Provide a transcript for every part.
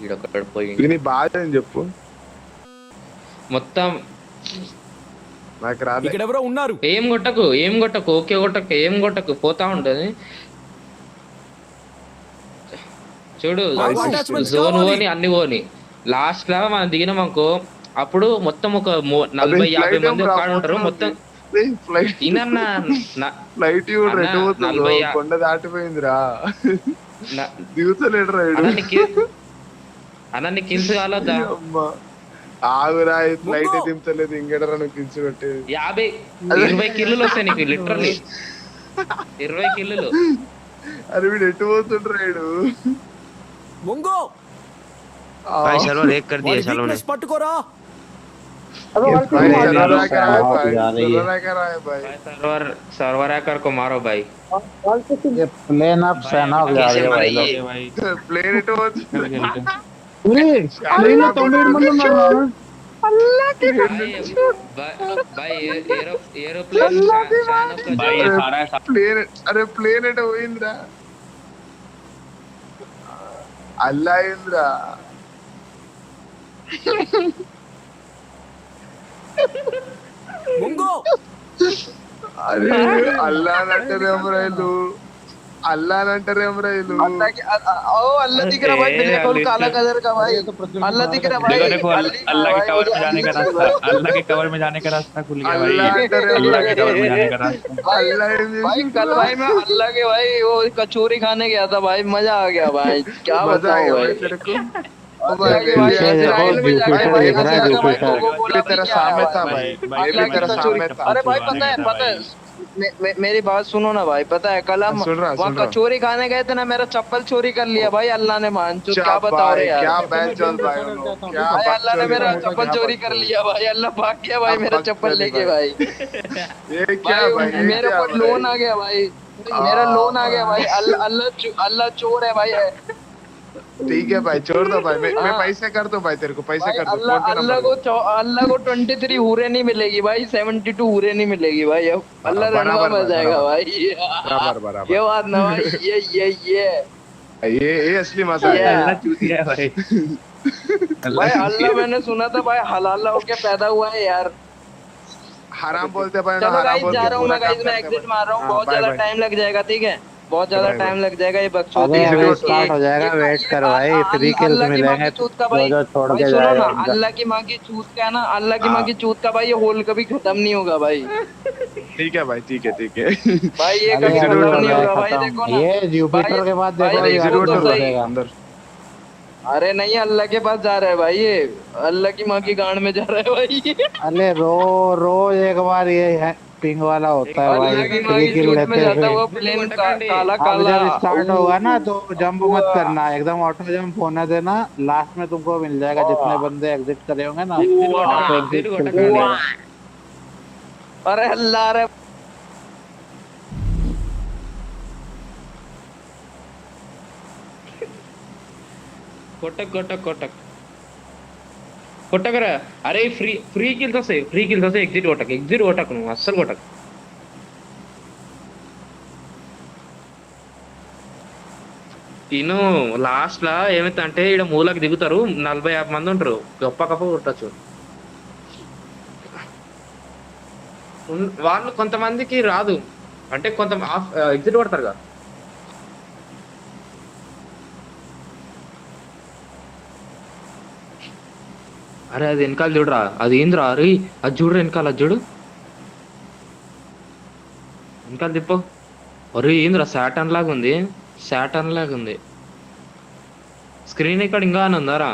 ఈడొక్కడ పోయి ఇది నీ బాధ అని చెప్పు. మొత్తం నాకు రాలే. ఇక్కడ ఎవరో ఉన్నారు. ఏం కొట్టకు ఓకే కొట్టకు ఏం కొట్టకు పోతా ఉంటది చూడు. మాకు అటాచ్మెంట్స్ జోన్ కావాలి. పోని అన్ని పోని లాస్ట్ లా మనం దిగినాం అనుకో అప్పుడు మొత్తం ఒక అదే 40-50 ఫ్లైట్ ఏం మంది రా కాడు ఉంటారు మొత్తం. ఫ్లైట్ ఈయనన్నా ఫ్లైట్ కూడా అన్న రెడ్ పోతుందో 40 కొండ దాటిపోయిందిరా. దిగుతలేడు రా అన్న నీ కిల్స్ కాలొద్దా? అమ్మా ఆగురా, ఫ్లైట్ దింపలేదు ఇంకెడరా నువ్వు కిల్స్ పెట్టేది. 20 కిల్లులు వస్తాయి నీకు లిటరల్లీ 20 కిల్లులు. అరే వీడు ఎటు పోతుండ్రాడు. ముంగో भाई सर्वर एक कर दिया सालों ने। పట్టుకోరా. सर्वर हैकर को मारो भाई. ये प्लेन अब सेना हो जा रही है भाई. ప్లేన్ ఎటు పోతుంది. प्लेन तो मेरे मन में ना भाई एरोप्लेन भाई ये सारा ప్లేన్ అరే ప్లేన్ ఎటు పోయిందిరా. అల్లా అయిందిరా. ముంగో అరే అల్లా అంటారేమో రైలు. अल्लाह अल्लाह दिख रहा भाई, बिल्कुल काला कलर का भाई. अल्लाह दिख रहा भाई. देखो अल्लाह के कवर में जाने का रास्ता, अल्लाह के कवर में जाने का रास्ता खुल गया भाई. अल्लाह के कवर में जाने का रास्ता. भाई कल भाई मैं अल्लाह के भाई वो कचौरी खाने गया था भाई, मजा आ गया भाई. क्या बताऊं भाई तेरे को. तेरा सामने था भाई. अरे भाई पता है मेरी बात सुनो ना भाई. पता है कल हम वहाँ कचौरी खाने गए थे ना, मेरा चप्पल चोरी कर लिया भाई अल्लाह ने. मान चो क्या बताओ रे यार. भाई अल्लाह ने मेरा चप्पल चोरी कर लिया भाई. अल्लाह भाग गया भाई मेरा चप्पल लेके भाई. ये क्या भाई, मेरे ऊपर लोन आ गया भाई. मेरा लोन आ गया भाई. अल्लाह चोर है भाई. ठीक है भाई छोड़ दो भाई. मैं पैसे कर दो भाई, तेरे को पैसे कर दो. अल्लाह को 23 हुरे नहीं मिलेगी भाई, 72 हुरे नहीं मिलेगी भाई. अब अल्लाह रनवा मिल जाएगा भाई. बराबर ये बात ना भाई. ये असली मजा है. अल्लाह चूतिया है भाई. भाई अल्लाह मैंने सुना था भाई हलाल होके पैदा हुआ है यार. हराम बोलते भाई. चलो गाइस जा रहा हूँ मैं. गाइस मैं एग्जिट मार रहा हूँ. बहुत ज्यादा टाइम लग जाएगा. ठीक है बहुत ज्यादा टाइम लग जाएगा. ये बकचोदी स्टार्ट हो जाएगा. वेट कर भाई, 3 किल्स मिलेंगे जो छोड़ के जाएगा. अल्लाह की माँ की चूत का है ना, अल्लाह की माँ की चूत का भाई ये होल कभी खत्म नहीं होगा भाई. ठीक है भाई. ठीक है भाई ये कभी खत्म नहीं होगा भाई. देखो ना ये जुपिटर के बाद देखो अंदर. अरे नहीं अल्लाह के पास जा रहा है भाई. ये अल्लाह की माँ की गांड में जा रहा है भाई. अरे रोज एक बार ये है पिंग वाला होता है भाई. 3 किल लेते हैं. प्लेन काला अब जब स्टार्ट होगा ना तो जंप मत करना, एकदम ऑटो जंप होने देना. लास्ट में तुमको मिल जाएगा जितने बंदे एग्जिट करे होंगे ना. अरे अल्लाह रे కొట్టకరా. అరే ఫ్రీ కిల్స్ వస్తాయి. ఎగ్జిట్ కొట్టకు నువ్వు అస్సలు కొట్టకు. నేను లాస్ట్ లా ఏమైతే అంటే ఇక్కడ మూలకి దిగుతారు 40-50 మంది ఉంటారు. గొప్ప కొట్టచ్చు. వాళ్ళు కొంతమందికి రాదు అంటే కొంత ఎగ్జిట్ కొడతారు కదా. అరే అది వెనకాల చూడరా. అది ఏంద్రా. అరే అది చూడరా వెనకాల. అది చూడు వెనకాల తిప్పు. అరే ఏంద్రా సాటర్న్ లాగా ఉంది. స్క్రీన్ ఇక్కడ ఇంకా అని ఉందారా.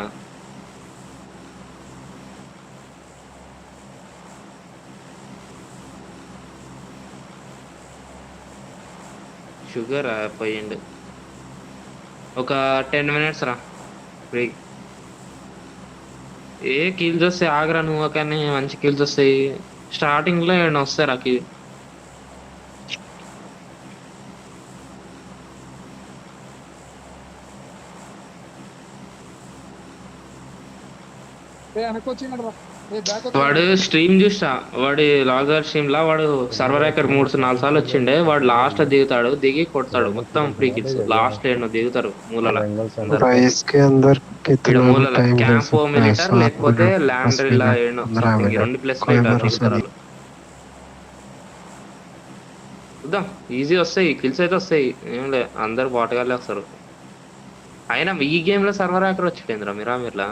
షుగర్ పోయిండు. ఒక 10 minutes రా బ్రేక్. ఏ కిల్స్ వస్తాయి ఆగరా నువ్వు. కానీ మంచి కిల్స్ వస్తాయి స్టార్టింగ్ లో ఏమైనా వస్తాయి రాకి. వెనక్కి వచ్చినాడు రా. వాడు స్ట్రీమ్ చూసా, వాడి లాగర్ స్ట్రీమ్ లా వాడు సర్వర్ హ్యాకర్ 3-4 సార్లు వచ్చిండే. వాడు లాస్ట్ లో దిగుతాడు, దిగి కొడతాడు మొత్తం ఫ్రీ కిల్స్. లాస్ట్ ఎండ్ దిగుతారు మూలల అందరు. भाई इसके अंदर ఇక్కడ कितना भी మూలల टाइम ले క్యాంపో सकता है, మిలిటర్ 7 లేకపోతే मिनट ల్యాండ్ 10 ఇలా मिनट ఏడో 15 సంథింగ్ मिनट 2 ప్లేస్ कोई దిగుతారు भरोसा नहीं। వాళ్ళు. చూద్దాం, ఈజీ వస్తాయి కిల్స్ అయితే వస్తాయి, ఏం లే అందరు బాటగాళ్ళే వస్తారు. అయినా ఈ గేమ్ లో సర్వర్ హ్యాకర్ వచ్చిపోయిందిరా మిరామిర్లా.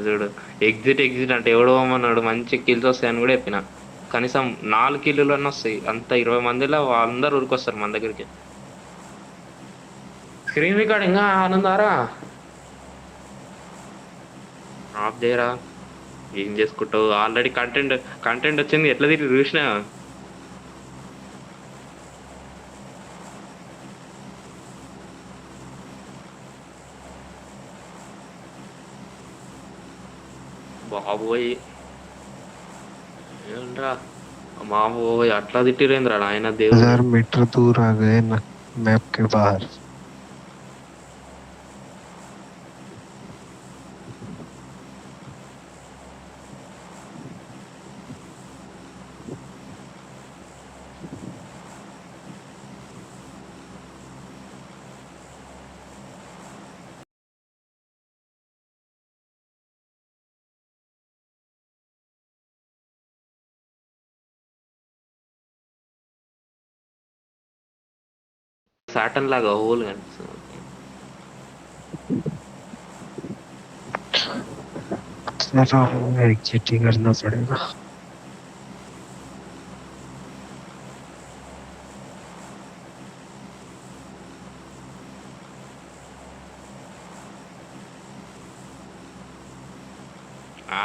చూడు ఎగ్జిట్ అంటే ఎవడో అన్నాడు, మంచి కిల్స్ వస్తాయని కూడా చెప్పిన. కనీసం 4 కిల్లులు అన్నీ వస్తాయి. అంత 20 మందిలో అందరు ఊరికొస్తారు మన దగ్గరికి. స్క్రీన్ రికార్డింగ్ ఆనందారా ఆఫ్ చేయరా, ఏం చేసుకుంటావు? ఆల్రెడీ కంటెంట్ వచ్చింది, ఎట్లా తిరిగి చూసినా. బాబోయ్ ఏంట్రా మాబోయ్, అట్లా తిట్టిరేంద్రా ఆయన దేవుడు. 1000 मीटर दूर आ गए ना मैप के बाहर। సాటన్ లాగా హోల్ కనిపిస్తుంది. चलो एग्जिट ही करना पड़ेगा।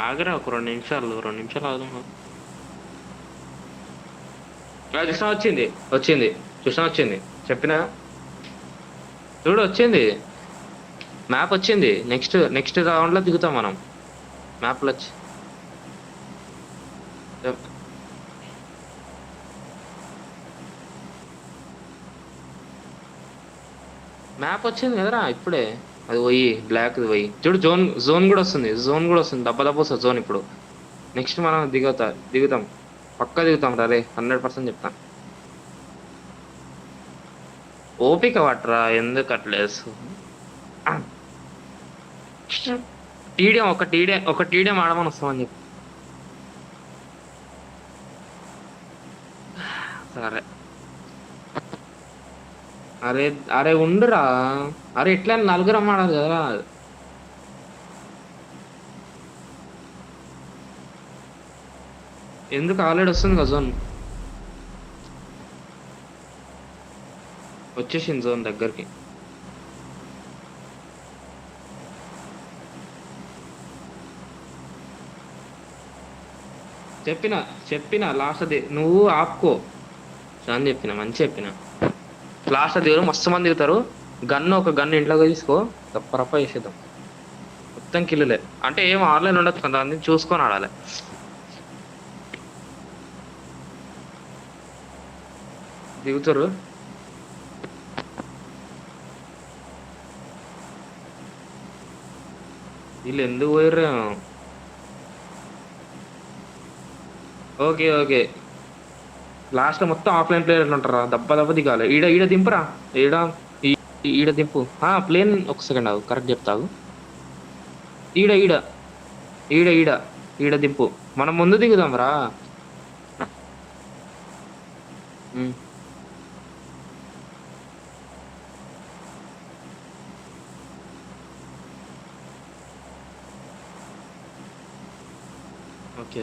ఆగరా ఒక 2 నిమిషాలు ఆగు. చూసినా వచ్చింది చెప్పినా చూడు, వచ్చింది మ్యాప్ వచ్చింది. నెక్స్ట్ రౌండ్ లో దిగుతాం మనం. మ్యాప్లో వచ్చి మ్యాప్ వచ్చింది కదరా ఇప్పుడే. అది పోయి బ్లాక్ పోయి చూడు, జోన్ కూడా వస్తుంది. దెబ్బ వస్తుంది జోన్. ఇప్పుడు నెక్స్ట్ మనం దిగుతాం పక్కా దిగుతాం రే, 100% చెప్తా. ఓపిక పట్టరా, ఎందుకు అట్లేసు. ఒక టీడియం ఆడమని వస్తామని చెప్పి. సరే అరే ఉండురా, అరే ఎట్లా 4 ఆడాలి కదరా. ఎందుకు ఆల్రెడీ వస్తుంది కదా జోన్, వచ్చేసింది జోన్ దగ్గరికి. చెప్పిన లాస్ట్ అది నువ్వు ఆపుకో అని చెప్పిన, మంచి చెప్పిన. లాస్ట్ దిగురు మస్తు మంది దిగుతారు. ఒక గన్ను ఇంట్లోకి తీసుకో, రప్ప చేసేద్దాం. మొత్తం కిల్లులే అంటే ఏం ఆన్లైన్ ఉండదు, కొంతమంది చూసుకొని ఆడాలి. దిగుతారు వీళ్ళు, ఎందుకు పోయారు? ఓకే లాస్ట్ లో మొత్తం ఆఫ్లైన్ ప్లేయర్లు ఉంటారా, దెబ్బ దిగాలి. ఈడ దింపురా, ఈడ దింపు. ప్లేన్ ఒక సెకండ్ ఆగు, కరెక్ట్ చెప్తావు. ఈడ దింపు, మనం ముందు దిగుదాం రా.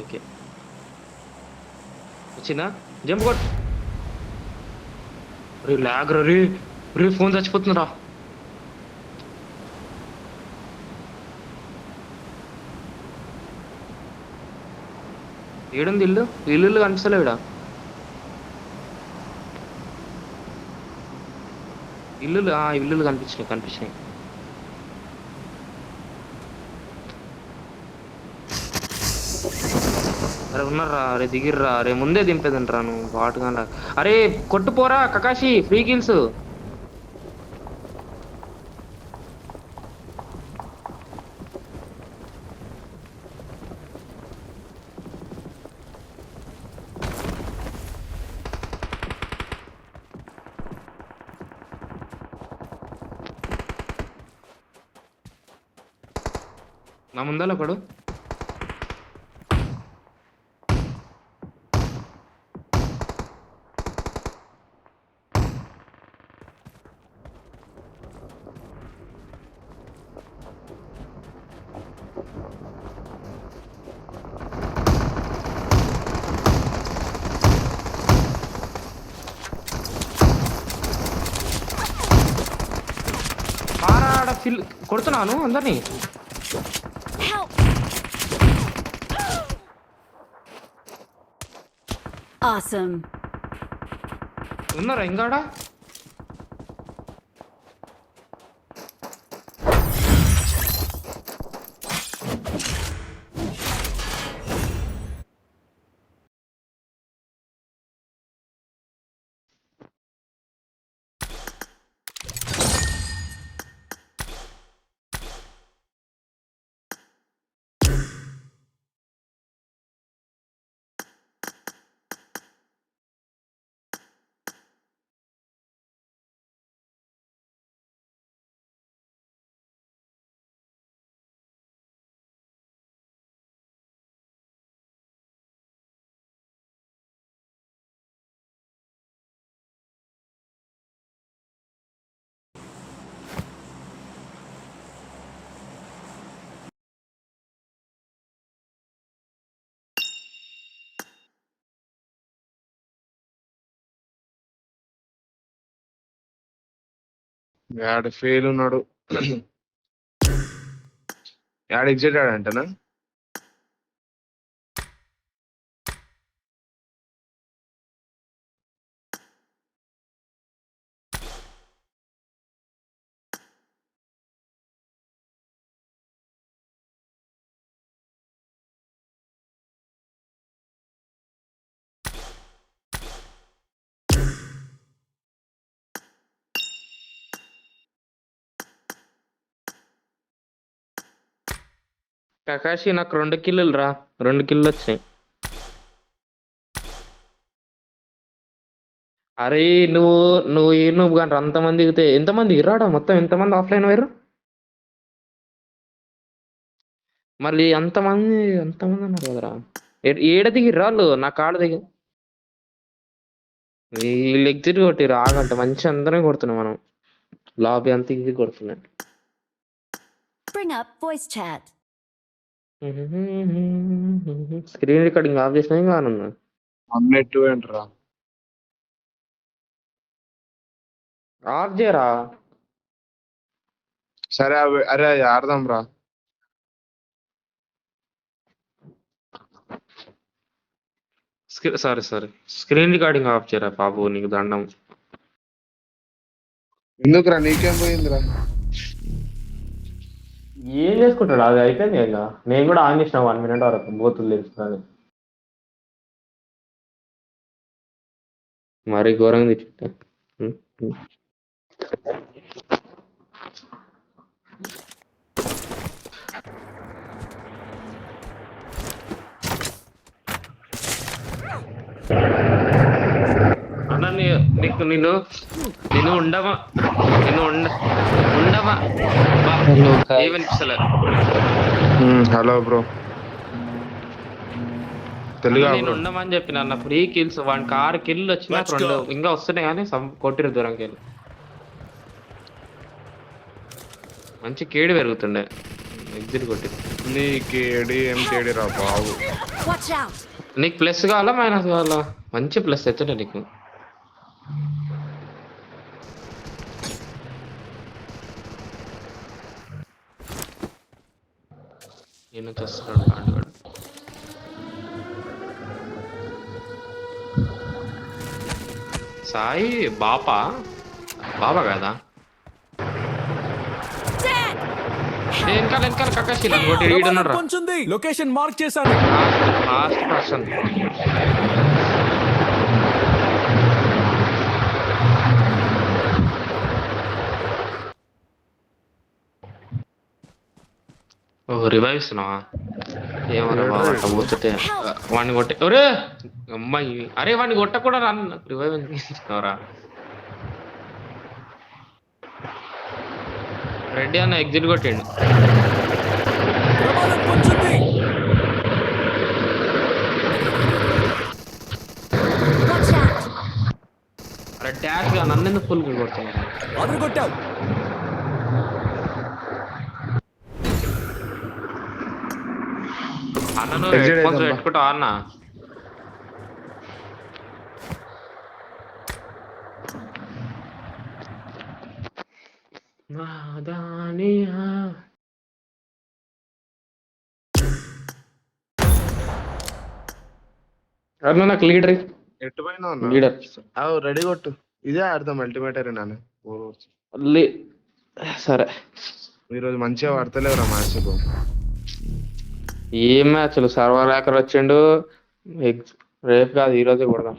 ఓకే వచ్చిందా? జంప్ కొట్. లాగ్ రీ ఫోన్ చచ్చిపోతుందిరా. ఏడుంది ఇల్లు కనిపిస్తలే. ఇల్లులు కనిపించినాయి. అరే ఉన్నారా, అరే దిగిర్రా, అరే ముందే దింపేదంటరా నువ్వు వాటుగా. అరే కొట్టుపోరా కకాషి, ఫ్రీ కిల్స్. నా ముందర ఒకడు. ఆడ కొడుతున్నాను అందరినీ. Awesome. ఉన్నారా ఇంకాడ? యాడ్ ఫెయిల్ ఉన్నాడు. యాడ్ ఎగ్జిట్ ఆడంటనా? కకాషి నాకు 2 కిల్లులు రా, 2 కిల్లు వచ్చినాయి. అరే నువ్వు నువ్వు కానీ అంతమంది దిగితే ఎంతమంది రాడా? మొత్తం ఎంతమంది ఆఫ్లైన్ అయ్యారు? మళ్ళీ అంతమంది అన్నారు కదరా. ఏడ దిగి రాళ్ళు నా కాడ దిగి వీళ్ళు ఎగ్జిట్ కొట్టిరు. ఆగంట మంచి అందరం కొడుతున్నాం మనం. లాబీ అంత ఇది కొడుతున్నాడు. Bring up voice chat. Screen recording of చేసినా ఇంకా ఆనున్నా. 182 ఏంట్రా? ఆఫ్ చేయరా. సరే అరే ఆడదాం రా. సారీ స్క్రీన్ రికార్డింగ్ ఆఫ్ చేయరా బాబు, నీకు దండం. ఎందుకురా నీకేం పోయిందిరా? ఏం చేసుకుంటాడు? అది అయిపోయింది కదా. నేను కూడా ఆన్ చేసిన 1 మినిట్ వరకు బోతులు తెలుస్తుంది. మరి ఘోరంగా తెచ్చుంటా. అన్న నీకు నేను ఉండవా ఏమనిపిస్తలే. హలో బ్రో, తెలుగు నేను ఉండమని చెప్పిన అన్న. ఫ్రీ కిల్స్ 1 కార్ కిల్ వచ్చినా 2 ఇంకా వస్తున్నాయి కానీ కొట్టిరు దూరంకి వెళ్ళి. మంచి కేడి పెరుగుతుండే ఎగ్జిట్ కొట్టి. నీకేడి ఏం కేడి రా బాబు. Watch out. నీకు ప్లస్ కావాలా మైనస్ కావాలా? మంచి ప్లస్ ఎత్తుండే నీకు. నేను చేస్తున్నాడు ఆడుగాడు. సాయి బాపా కదా. వెనకాల కకాషి ఈడున్నాడు రా. కొంచెంది లొకేషన్ మార్క్ చేశాను. Last person. ఓ రివైవ్ ఇస్తున్నావా? ఏమన్నా బాబా పోతుంటే వాడిని కొట్టే. ఒరే అమ్మాయి, అరే వాడిని కొట్టకూడా రా. రివైవ్ ఎందుకు ఇస్తున్నావురా? రెడ్డి అన్న ఎగ్జిట్ కొట్టిండు. ప్రమాదం పొంచింది. Watch out! అరే డాష్ గా నన్ను ఎందుకు ఫుల్ కొడుతున్నారు? అదరగొట్టావు. అన్న నువ్వు Exit హెడ్ ఫోన్స్ అయిపోయిందా? పెట్టుకుంటావా అన్న? నాదానియా. అన్న నాకు లీడర్ ఎట్టు పోయినా లీడర్ రెడీ కొట్టు. ఇదే ఆడదాం అల్టిమేటర్ నాన్న. సరే. ఈరోజు మంచిగా పడతలేవురా మ్యాచ్. ఏం మ్యాచ్లు సర్వర్ హ్యాకర్ వచ్చిండు. రేపు కాదు ఈ రోజే కొడదాం.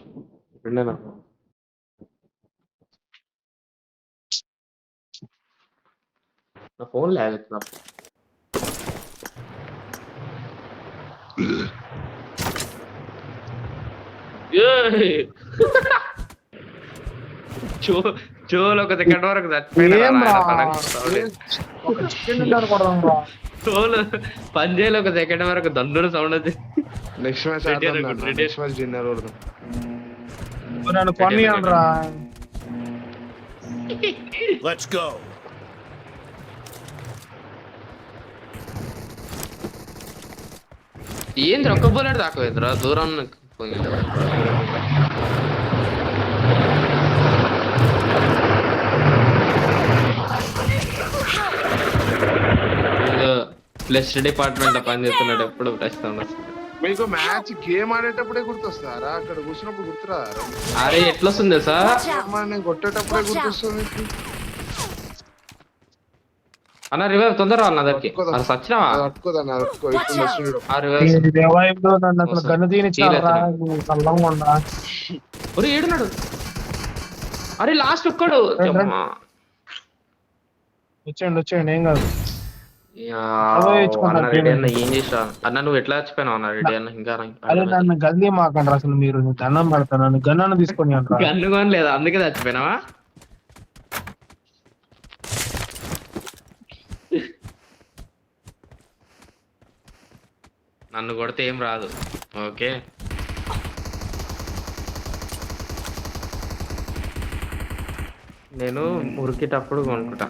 రెండేనా నా ఫోన్ లాగుతున్నా. చోలు ఒక సెకండ్ వరకు చోలు పంజేలు ఒక సెకండ్ వరకు దండున సౌండ్ వచ్చి next match next match dinner కొడదాం. నన్ను పని అనరా. Let's go. ఏంది ఒక్క బుల్లెట్ దాకపోయిందిరా దూరం ప్లస్ డిపార్ట్మెంట్ లో పని చేస్తున్నాడు ఎప్పుడు ప్రస్తుతం. మీకు మ్యాచ్ గేమ్ ఆడేటప్పుడే గుర్తొస్తారా? అక్కడ కూర్చున్నప్పుడు గుర్తురారా? అరే ఎట్లా వస్తుంది సార్? Watch out! నేను కొట్టేటప్పుడే గుర్తొస్తుంది. అన్న రివైవ్ తొందర వాళ్ళ నా దగ్గరికి. అరే సచ్చినావా? పట్టుకోదన్న ఇప్పుడు వస్తుంది. ఆ రివైవ్ నన్ను అసలు గన్ను తీనిచ్చారా? కళ్ళంగా ఉండా. ఒరే ఏడున్నాడు. అరే లాస్ట్ ఒక్కడు. వచ్చేయండి ఏం కాదు. అన్న రెడీ అన్న ఏం చేసా అన్న? నువ్వు ఎట్లా చచ్చిపోయినావు అన్న రెడీ అన్న? ఇంకా అదే నన్ను గల్లీ మాకండి అసలు. మీరు దండం పెడతాను. నన్ను గన్నను తీసుకొని అంటారా? గన్ను కొని లేదా అందుకే చచ్చిపోయినావా? నన్ను కొడితే ఏం రాదు. ఓకే నేను ఉరికేటప్పుడు కొనుక్కుంటా.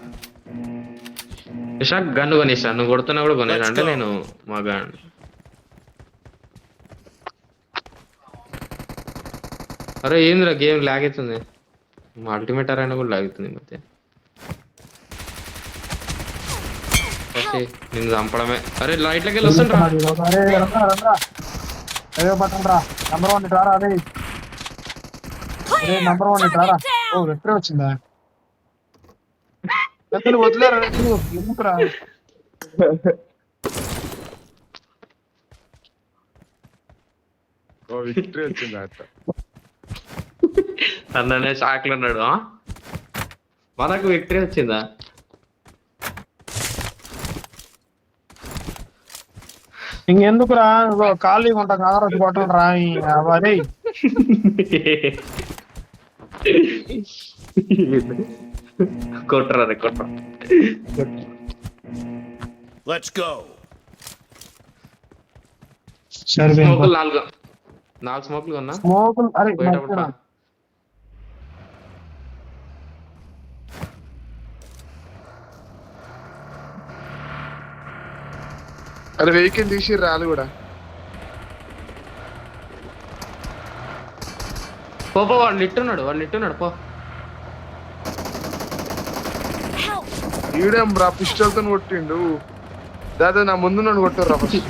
ఇషాక్ గన్ను కొనేసా. నువ్వు కొడుతున్నా కూడా కొనేసా అంటే నేను మా గన్. అరే ఏందిరా గేమ్ లాగ్ అవుతుంది. మా అల్టిమేట్ అయినా కూడా లాగ్ అవుతుంది ఈ మధ్య. నిన్ను చంపడమే. అరే లైట్లకి వెళ్ళి వస్తుంటా. అదే బటన్ రా. నంబర్ 1 ఇటు రారా. అదే నంబర్ 1 ఇటు రారా. ఓ వెక్టరే వచ్చిందా? ఎత్తులు వదిలేరా? ఎందుకురా? విక్టరీ వచ్చింది అట్ట. అన్ననే షాక్ లో ఉన్నాడు. మనకు విక్టరీ వచ్చిందా? ఇంకెందుకురా? ఖాళీగా ఉంటా కాదరా. కొట్టలు రా. అదే కొట్టరా కొట్టరా. Let's go. స్మోకులు నాలుగు స్మోకులు కొన్నా. స్మోకులు. అరే పోయేటప్పుడు అరే వెహికల్ తీసి రాలు కూడా. పో వాడు లిట్టున్నాడు పో. Help! ఈడేం రా పిస్టల్ తో కొట్టిండు. దాదా నా ముందు నన్ను కొట్టుర్రా ఫస్ట్.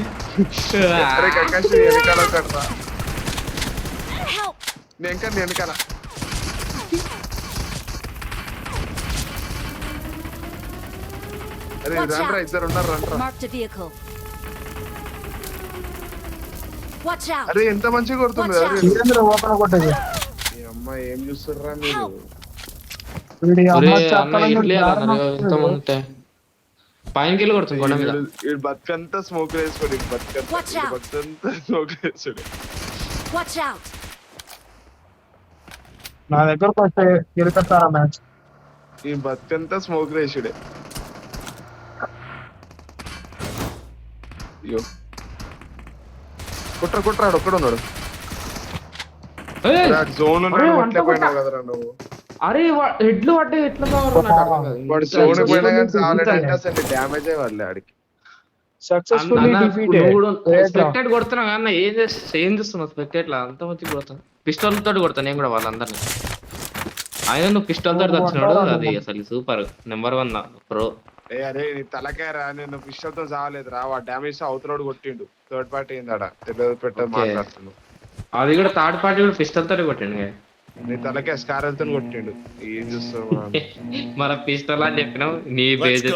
అరే కక్కాసి వెనకాల కట్రా. Help! నేను వెనకాల. అరే రండ్రా ఇద్దరు ఉన్నారు రండ్రా. Marked a vehicle. Watch out! అరే ఎంత మంచిగా కొడుతుంది. అరే ఓపెన్ కొట్టేది. ఈ అమ్మాయి ఏం చూస్తుర్రా మీరు? ఎంతమంది పైనకి వెళ్ళి కొడుతుంది కొండ మీద. ఈ బతుకంతా స్మోక్ వేసుకోండి. Watch out. బతుకంతా స్మోక్ వేసుకోండి. Watch out! నా దగ్గరకు వస్తే గెలుస్తారా మ్యాచ్? ఈ బతుకంతా స్మోక్ వేసుడే. అయ్యో కుట్రాడు ఒక్కడున్నాడు ఏయ్! జోన్ అరే, కొట్టలేకపోయినావు కదరా నువ్వు అరే హెడ్లు పడ్డే ఎట్లా కావాలి నాకు అర్థం కాదు. వాడు జోన్ పోయినా కానీ చాలంటే అసలు డ్యామేజ్ అయ్యి అడిగి సక్సెస్ఫుల్లీ డిఫీటెడ్ స్పెక్టేట్ కొడుతున్నా కానీ ఏం చేస్తున్నావు స్పెక్టేట్ లా అంత మంచి కొడతాను పిస్టల్ తోటి కొడతాను నేను కూడా వాళ్ళందరినీ ఆయన నువ్వు పిస్టల్ తోటి వచ్చినాడు అది అసలు సూపర్ నెంబర్ 1 ప్రో అరే నీ తలకాయరా నేను పిస్టల్ తో చావలేదురా వాడు డ్యామేజ్ అవతలోడు కొట్టిండు థర్డ్ పార్టీ అయిందాడ తెలియదు పెట్ట మాట్లాడుతున్నాడు అది కూడా థర్డ్ పార్టీ కూడా పిస్టల్ తోటి కొట్టిండు కదా. నీ తలకాయ స్కారల్ తో కొట్టిండు ఏం చూస్తావు మన పిస్టల్ అని చెప్పినావు నీ పేజ్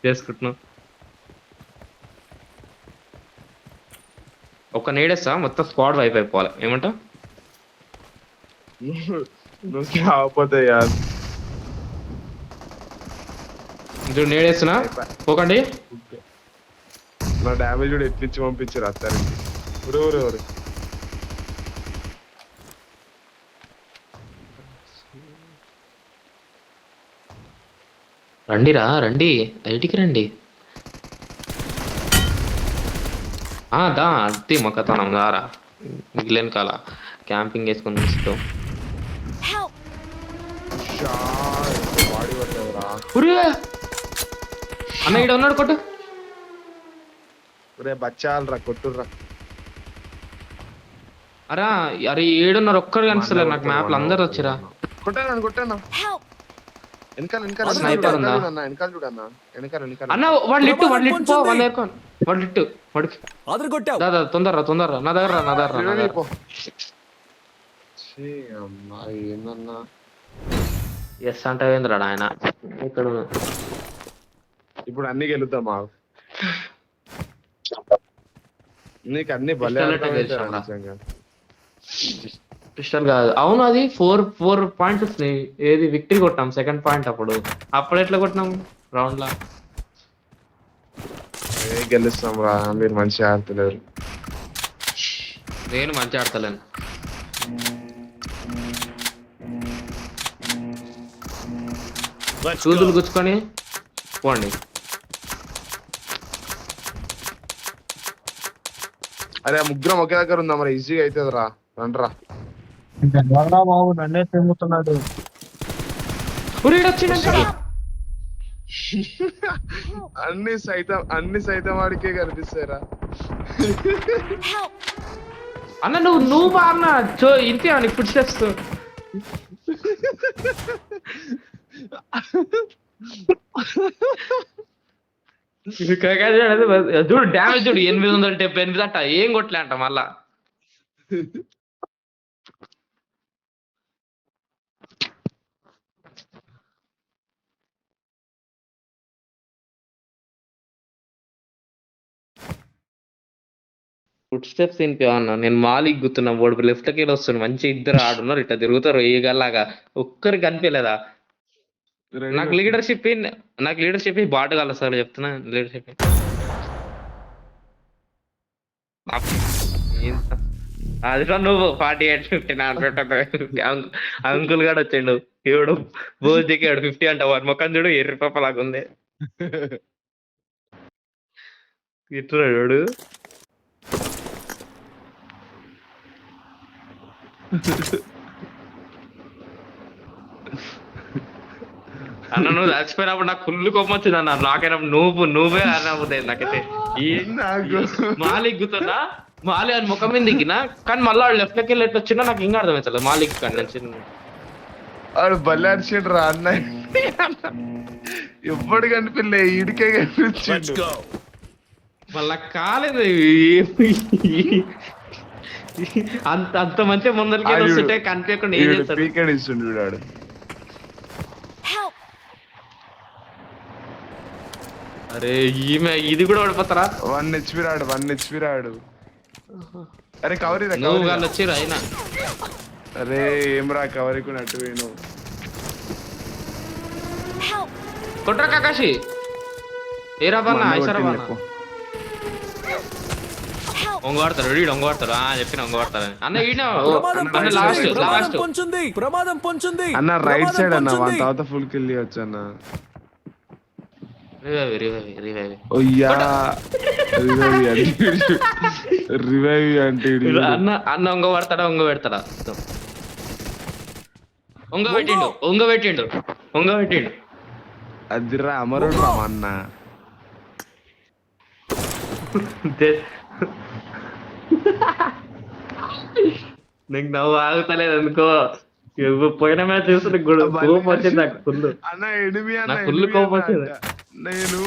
చేసుకుంటున్నావు ఒక నీడేస్తా మొత్తం స్క్వాడ్ వైప్ అయిపోవాలి ఏమంటావు నువ్వు కాకపోతే యార్ ఇప్పుడు నీడేస్తున్నా పోకండి నా డ్యామేజ్ కూడా ఎత్తించి పంపించారు అత్తారికి ఊరు రండి బయటికి రండి దా అత్తి మొక్కతనం దారా మిగిలిన కాల క్యాంపింగ్ వేసుకుని ఇష్టం Help! బాడీ పట్టేవరా అన్న ఇక్కడ ఉన్నాడు కొట్టు రే బచ్చాలరా కొట్టుర్రా అరే ఏడున్నారు ఒక్కరు కనిపిస్తలేరు నాకు మ్యాప్లు అందరు వచ్చిరా కొట్టాను Help! వెనకాల స్నైపర్ ఉందా? వెనకాల చూడన్నా వెనకాల అన్న వాడు లిట్టు పో వాళ్ళ ఎక్కువ వాడు లిట్టు వాడికి అదరగొట్టావు. దాదా తొందరరా నా దగ్గర పో. ఛీ, అమ్మా ఏందన్నా ఎస్ అంటే ఏంద్రాడు ఆయన ఇక్కడ ఇప్పుడు అన్ని గెలుద్దామా నీకు అన్ని భలే పిస్టల్ అర్థమవుతాయిరా గెలిచాం రా. నిజంగా. పిస్టల్ కాదు అవును అది 4 పాయింట్స్ వచ్చినాయి ఏది విక్టరీ కొట్టాం సెకండ్ పాయింట్ అప్పుడు ఎట్లా కొట్టినాం రౌండ్ లా గెలుస్తాం రా మీరు మంచిగా ఆడతలేరు నేను మంచిగా ఆడతలేను Let's చూదులు go. గుచ్చుకొని పోండి అరే ముగ్గురం ఒకే దగ్గర ఉందా మరి ఈజీగా అవుతుంది రా రండ్రా బాబు నన్నే తిరుగుతున్నాడు అన్ని సైతం వాడికే కనిపిస్తాయిరా Help! అన్న నువ్వు బాగా ఇంతే అని ఫుడ్ స్టెప్స్ చూడు డ్యామేజ్ చూడు 878 అంట ఏం కొట్టలే అంట మళ్ళా ఫుడ్ స్టెప్స్ ఏంటి అన్న నేను మాలిక్ గుర్తున్నా వాడు లెఫ్ట్కి వెళ్ళి వస్తున్నాడు మంచి ఇద్దరు ఆడున్నారు ఇట్లా తిరుగుతారు ఏగలాగా ఒక్కరికి కనిపించలేదా నాకు లీడర్షిప్ బాటు కాల సార్ చెప్తున్నా లీడర్షిప్ అది నువ్వు 48-50 అంకుల్ గాడు వచ్చిండు ఎవడు భోజకి 50 అంట వాడు మొక్కం చూడు ఎర్రి పాపలాగా ఉంది ఇట్రాడు అన్న నువ్వు చచ్చిపోయినప్పుడు నాకు ఫుల్ కోపం వచ్చింది అన్న నాకైనా నువ్వే అన్నప్పుడు నాకైతే మాలిక్ గుతున్నా మాలి అని ముఖం మీద దిగినా కానీ మళ్ళీ వాడు లెఫ్ట్ లెక్క వెళ్ళి వచ్చినా నాకు ఇంకా అర్థమవుతుంది మాలిక్ కాడి నుంచి వాడు బల్లి అరిచాడు రా అన్న ఎప్పుడు కనిపిల్లే ఈడికే Let's కనిపించిండు go. మళ్ళా కాలేదు అంత మంచిగా ముందరికి వస్తుంటే కనిపించకుండా ఏం చేస్తాడు పీకెడ్ ఇస్తుండు వీడాడు Help! అరే ఈమె ఇది కూడా ఓడిపోతారా 1 HP రాడు అరే కవరీ నువ్వు వాళ్ళు వచ్చిర్రు అయినా అరే ఏం రా కవరీ కూడా అటు పోయినావు Help! కొట్రా కాకాషి ఏ రాబన్నా ఐసరా Help! ఒంగోడతారు వీడు ఒంగోడతారు చెప్పిన ఒంగోడతారు అన్న ఈయన అన్న లాస్ట్ ప్రమాదం పొంచుంది. అన్న రైట్ సైడ్ అన్న వాళ్ళ తర్వాత ఫుల్ కిల్ చేయొచ్చు అన్న రివైవ్ అయ్యా రివైవ్ అంటే అన్న ఒంగ పెడతాడా ఒంగ పెట్టిండు అదిరా అమరుడు రా మా అన్న. నీకు నవ్వు ఆగుతలేదు అనుకో. పోయిన మ్యాచ్ చూస్తే కోపం వచ్చింది నాకు ఫుల్. అన్న ఎనిమి అన్న నాకు ఫుల్ కోపం వచ్చింది. నేను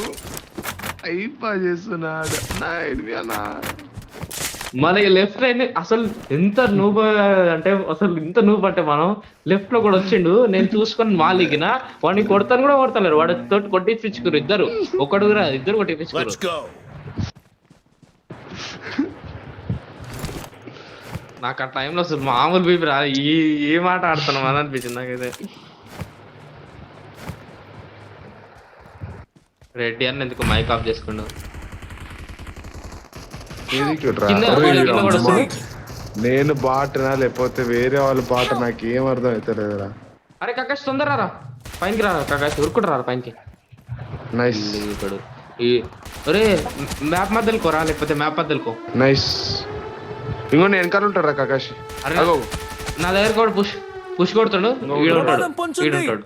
అయిపా చేస్తున్నాడు నా ఎనిమి అన్న. మన లెఫ్ట్ లైన్ అసలు ఎంత నూబ్ అంటే మనం లెఫ్ట్ లో కూడా వచ్చిండు. నేను చూసుకొని మాలిగిన వాడిని కొడతలేరు. వాడు తోటి కొట్టించుకురు ఇద్దరు. ఇద్దరు కొట్టించుకురు. Let's go. నాకు ఆ టైంలో అసలు మామూలు బీపీ రా. ఏ మాట ఆడుతున్నాం అని అనిపించింది నాకైతే. రెడ్డి అని ఎందుకు మైక్ ఆఫ్ చేసుకుండు. నేను బాటనా లేకపోతే వేరే వాళ్ళ బాట నాకు ఏం అర్థం అవుతలేదురా. అరే కకాష్ తొందర రా పైనకి రా. కకాష్ ఉరుకుంటారా పైనకి. నైస్ ఇప్పుడు అరే మ్యాప్ మధ్యలో రా, లేకపోతే మ్యాప్ మధ్యలో. నైస్. ఇంకో నేను వెనకాల ఉంటారా కకాష్. అరే నా దగ్గర కూడా పుష్ కొడుతాడు. ఈడుంటాడు.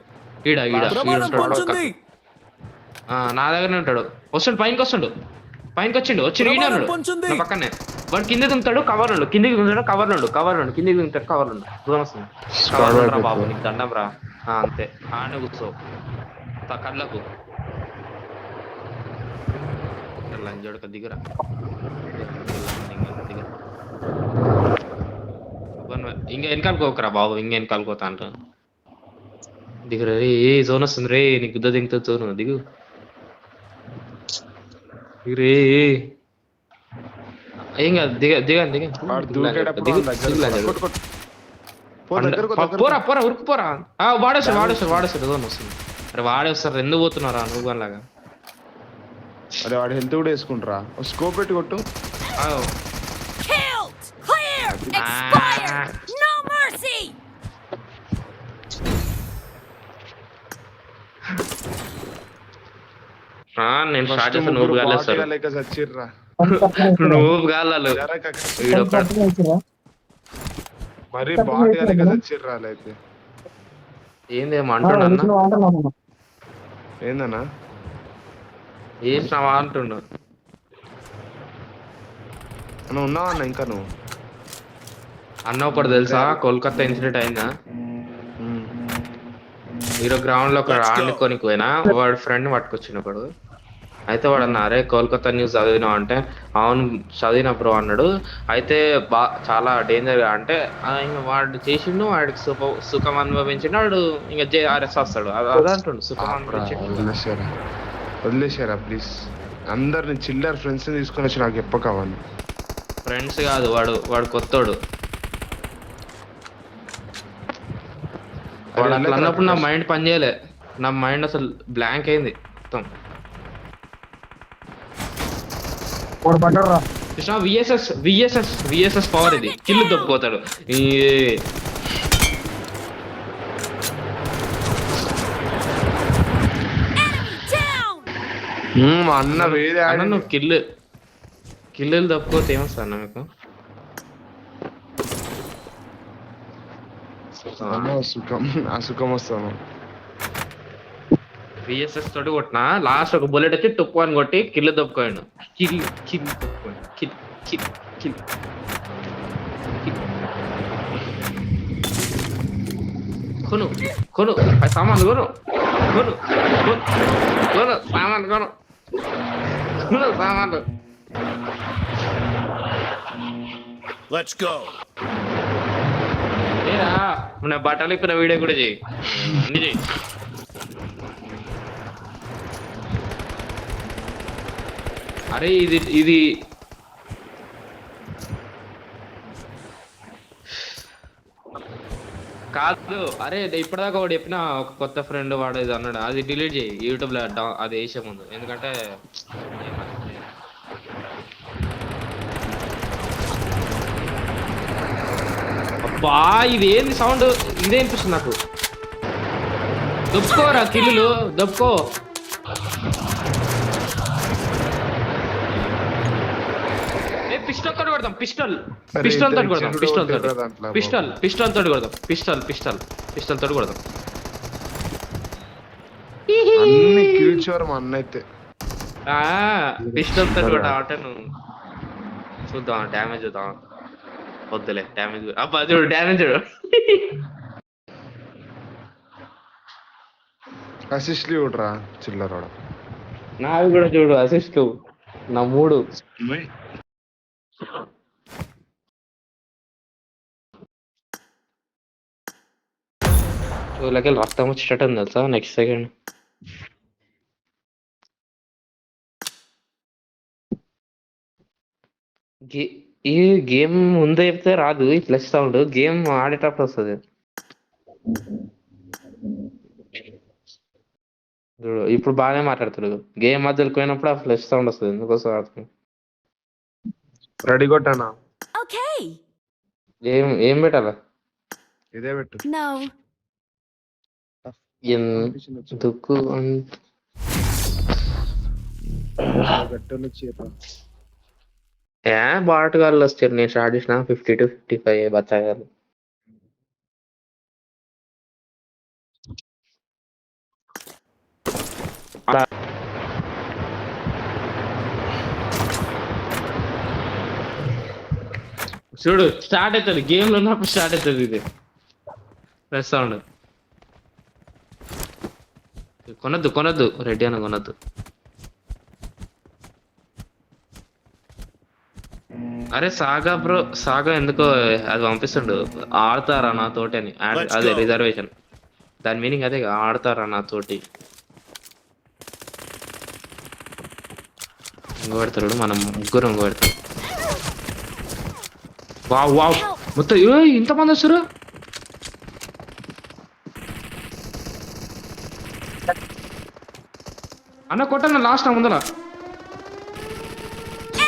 నా దగ్గరనే ఉంటాడు. వస్తాడు పైనకి వచ్చిండు. వచ్చి ఈడే ఉన్నాడు నా పక్కనే. వాడు కింద దింగుతాడు కవర్లు. కిందికి దింగుతాడు కవర్లు. కిందికి దింగుతాడు కవర్లు. దూరం వస్తుంది. కవర్లు బాబు నీకు దండం రా. అంతే ఆనే కూర్చో కళ్ళకు. లంజోడక దిగరా. ఇంకా వెనకాలకోకరా బాబు. వెనకాలకోతా అంట. దిగురా రే. జోన్ వస్తుంది రే. నీకు గుద్ద దింగుతుంది జోన్. దిగు రే. ఏం కాదు దిగండి. పోరా ఉరుకుపోరా. వాడేస్తారు జోన్ వస్తుంది. అరే వాడేస్తారు. ఎందుకు పోతున్నారా నువ్వు అలాగా. అరే వాడు హెల్త్ కూడా వేసుకుంటారా. స్కోప్ పెట్టి కొట్టు. Killed! Clear! Expired! No mercy! నేను స్టార్ట్ చేస్తాను. నువ్వు గాలేస్తారు. లేక చచ్చిర్రా. నువ్వు గాలాలు మరి బాగా లేక చచ్చిర్రా. అయితే ఏందేమో అంటున్నా. ఏందన్నా ఏసినావా అంటుండు. నువ్వు ఉన్నావా అన్న ఇంకా. నువ్వు అన్న ఒకటి తెలుసా కోల్కతా ఇన్సిడెంట్ అయిందా. ఈరోజు గ్రౌండ్ లో ఒక ఆడుకోనికి పోయినా వాడు ఫ్రెండ్ పట్టుకొచ్చిన ఒకడు. అయితే వాడు అన్న అరే కోల్కతా న్యూస్ చదివినావు అంటే అవును చదివిన బ్రో అన్నాడు. అయితే చాలా డేంజర్ అంటే ఇంకా వాడు చేసిండు. వాడికి సుఖం అనుభవించిండు. వాడు ఇంకా జేఆర్ఎస్ వస్తాడు. అదంటుండు సుఖం అనుభవించిండు. వదిలేశారా ప్లీజ్. అందరిని చిల్లర్ ఫ్రెండ్స్ తీసుకొని వచ్చి నాకు ఎప్ప కావాలి. ఫ్రెండ్స్ కాదు వాడు కొత్తోడు. వాడు అట్లా అన్నప్పుడు నా మైండ్ పనిచేయలే. నా మైండ్ అసలు బ్లాంక్ అయింది మొత్తం. కృష్ణ విఎస్ఎస్ పవర్ ఇది. కిల్లు దొబ్బిపోతాడు. మా అన్న వేరే అన్న నువ్వు కిల్లులు తప్పుకోతే ఏమొస్తా అన్న మీకు. సుఖం వస్తాను. విఎస్ఎస్ తోటి కొట్టిన లాస్ట్ ఒక బుల్లెట్ వచ్చి టుక్కు అని కొట్టి కిల్లు దప్పుకోండు. కొను సామాన్లు కొను సామాన్లు. Let's go. నేరా మన బట్టలు ఇప్పిన వీడియో కూడా చెయ్యి. అన్ని చెయ్యి. అరే ఇది కాదు. అరే ఇప్పటిదాకా వాడు చెప్పిన ఒక కొత్త ఫ్రెండ్ వాడు ఇది అన్నాడు. అది డిలీట్ చేయి యూట్యూబ్ లో. అది వేసే ముందు. ఎందుకంటే అబ్బా ఇది ఏంది సౌండ్. ఇదే అనిపిస్తుంది నాకు. దొబ్బుకోరా కిల్లులు దొబ్బుకో. పిస్టల్ తోటి కొడదాం పిస్టల్ అరే, పిస్టల్ తోటి ఇద్దరు కొడదాం చెరువులో పిస్టల్ ఉంటారు తోటి దాంట్లో పిస్టల్ పిస్టల్ తోటి కొడదాం పిస్టల్ తోటి కొడదాం అన్ని కీల్చేవారు మా అన్న అయితే. పిస్టల్ తోటి కొట్ట అంటే నువ్వు చూద్దాం డ్యామేజ్ చూద్దాం. వద్దులే డ్యామేజ్ అబ్బా చూడు డ్యామేజ్ చూడు. అసిస్ట్లీ చూడరా చిల్లరోడ. నావి కూడా చూడు అసిస్ట్ నా 3. చూలకి రక్తం వచ్చేటట్టు ఉంది తెలుసా నెక్స్ట్ సెకండ్. ఈ గేమ్ ముందే చెప్తే రాదు ఈ ప్లస్ సౌండ్, గేమ్ ఆడేటప్పుడు వస్తుంది. చూడు ఇప్పుడు బాగానే మాట్లాడుతున్నాడు, గేమ్ మధ్యలో పోయినప్పుడు ఆ ఫ్లెష్ సౌండ్ వస్తుంది. ఎందుకోసం ఆడుతుంది. రెడీ కొట్టానా? Okay. ఏం పెట్టాలా? ఇదే పెట్టు. No. ఎందుకు గట్టలు చేప. బాట్ గాళ్ళు వచ్చారు. నేను స్టార్ట్ చేసిన 50 to 55 బచ్చాగాళ్ళు. చూడు స్టార్ట్ అవుతుంది, గేమ్ లో ఉన్నప్పుడు స్టార్ట్ అవుతుంది ఇది ప్లస్ సౌండ్. కొనద్దు రెడీ అని కొనద్దు. అరే సాగా బ్రో, సాగా ఎందుకో అది పంపిస్తుండు, ఆడతారా నా తోటి అని. అదే రిజర్వేషన్, దాని మీనింగ్ అదే, ఆడతారా నా తోటి. ఇంకో పెడతాడు, మనం ముగ్గురు ఇంకో పెడతాం. వావ్ మొత్తం ఇంతమంది వస్తారు. అన్న కొట్టన్న లాస్ట్ ముందర.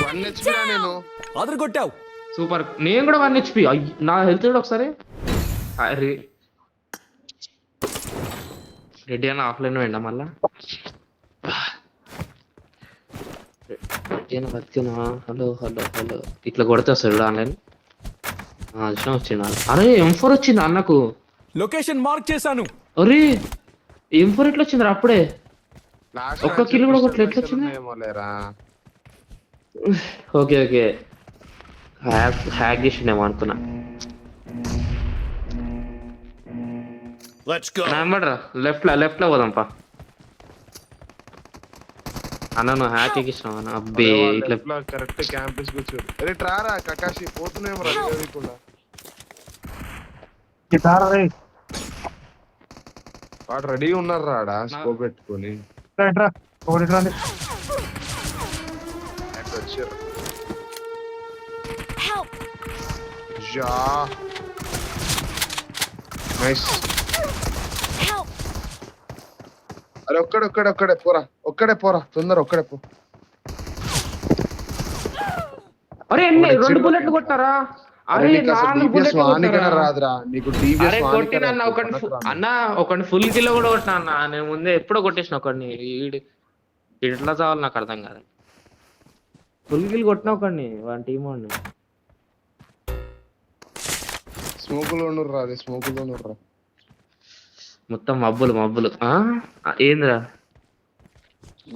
1 HP రా నేను. అదరగొట్టావు. సూపర్, నేను కూడా 1 HP. నా హెల్త్ కూడా ఒకసారి. అరే రెడీ అన్న ఆఫ్లైన్ పోయిందా మళ్ళా? రెడీ అన్న బతికినా? హలో ఇట్లా కొడితే వస్తాడు ఆన్లైన్. వచ్చిందా? అరే M4 వచ్చింది అన్నకు. లొకేషన్ మార్క్ చేశాను. అరే M4 ఎట్లా వచ్చిందిరా అప్పుడే? Last ఒక్క match kill కూడా pistol కొట్టలే, ఎట్లా పైసలు వచ్చింది? ఉన్నాయేమో లేరా. ఓకే హ్యాక్ చేసిండేమో అనుకున్నా. Let's go. నమ్మడరా లెఫ్ట్ లో పోదాంపా. అన్న నువ్వు హ్యాక్ ఎక్కిస్తావు అన్న. అబ్బే ఇట్లా కరెక్ట్ క్యాంపస్ కూర్చోరు. అరే ట్రారా కకాషి పోతున్నాయేమో రా కూడా. వాడు రెడీ ఉన్నారు రాడా స్కోప్ పెట్టుకొని. వచ్చారు. Help. జా నైస్. Help. అరే ఒక్కడే పోరా తొందర ఒక్కడే పో. అరే 2 బుల్లెట్లు కొట్టారా? అరే 4 బుల్లెట్లు కొట్టారా? రాదురా నీకు DBS అరే కొట్టినా అన్న ఒకటి ఫుల్ కిలో కూడా కొట్టినా అన్న. నేను ముందే ఎప్పుడో కొట్టేసిన ఒకడిని. ఇట్లా చావాలి నాకు అర్థం కాదు. ఫుల్ కిల్ కొట్టిన ఒకడిని, వాడి టీం వాడిని. స్మోకులో రా. మొత్తం మబ్బులు. ఏందిరా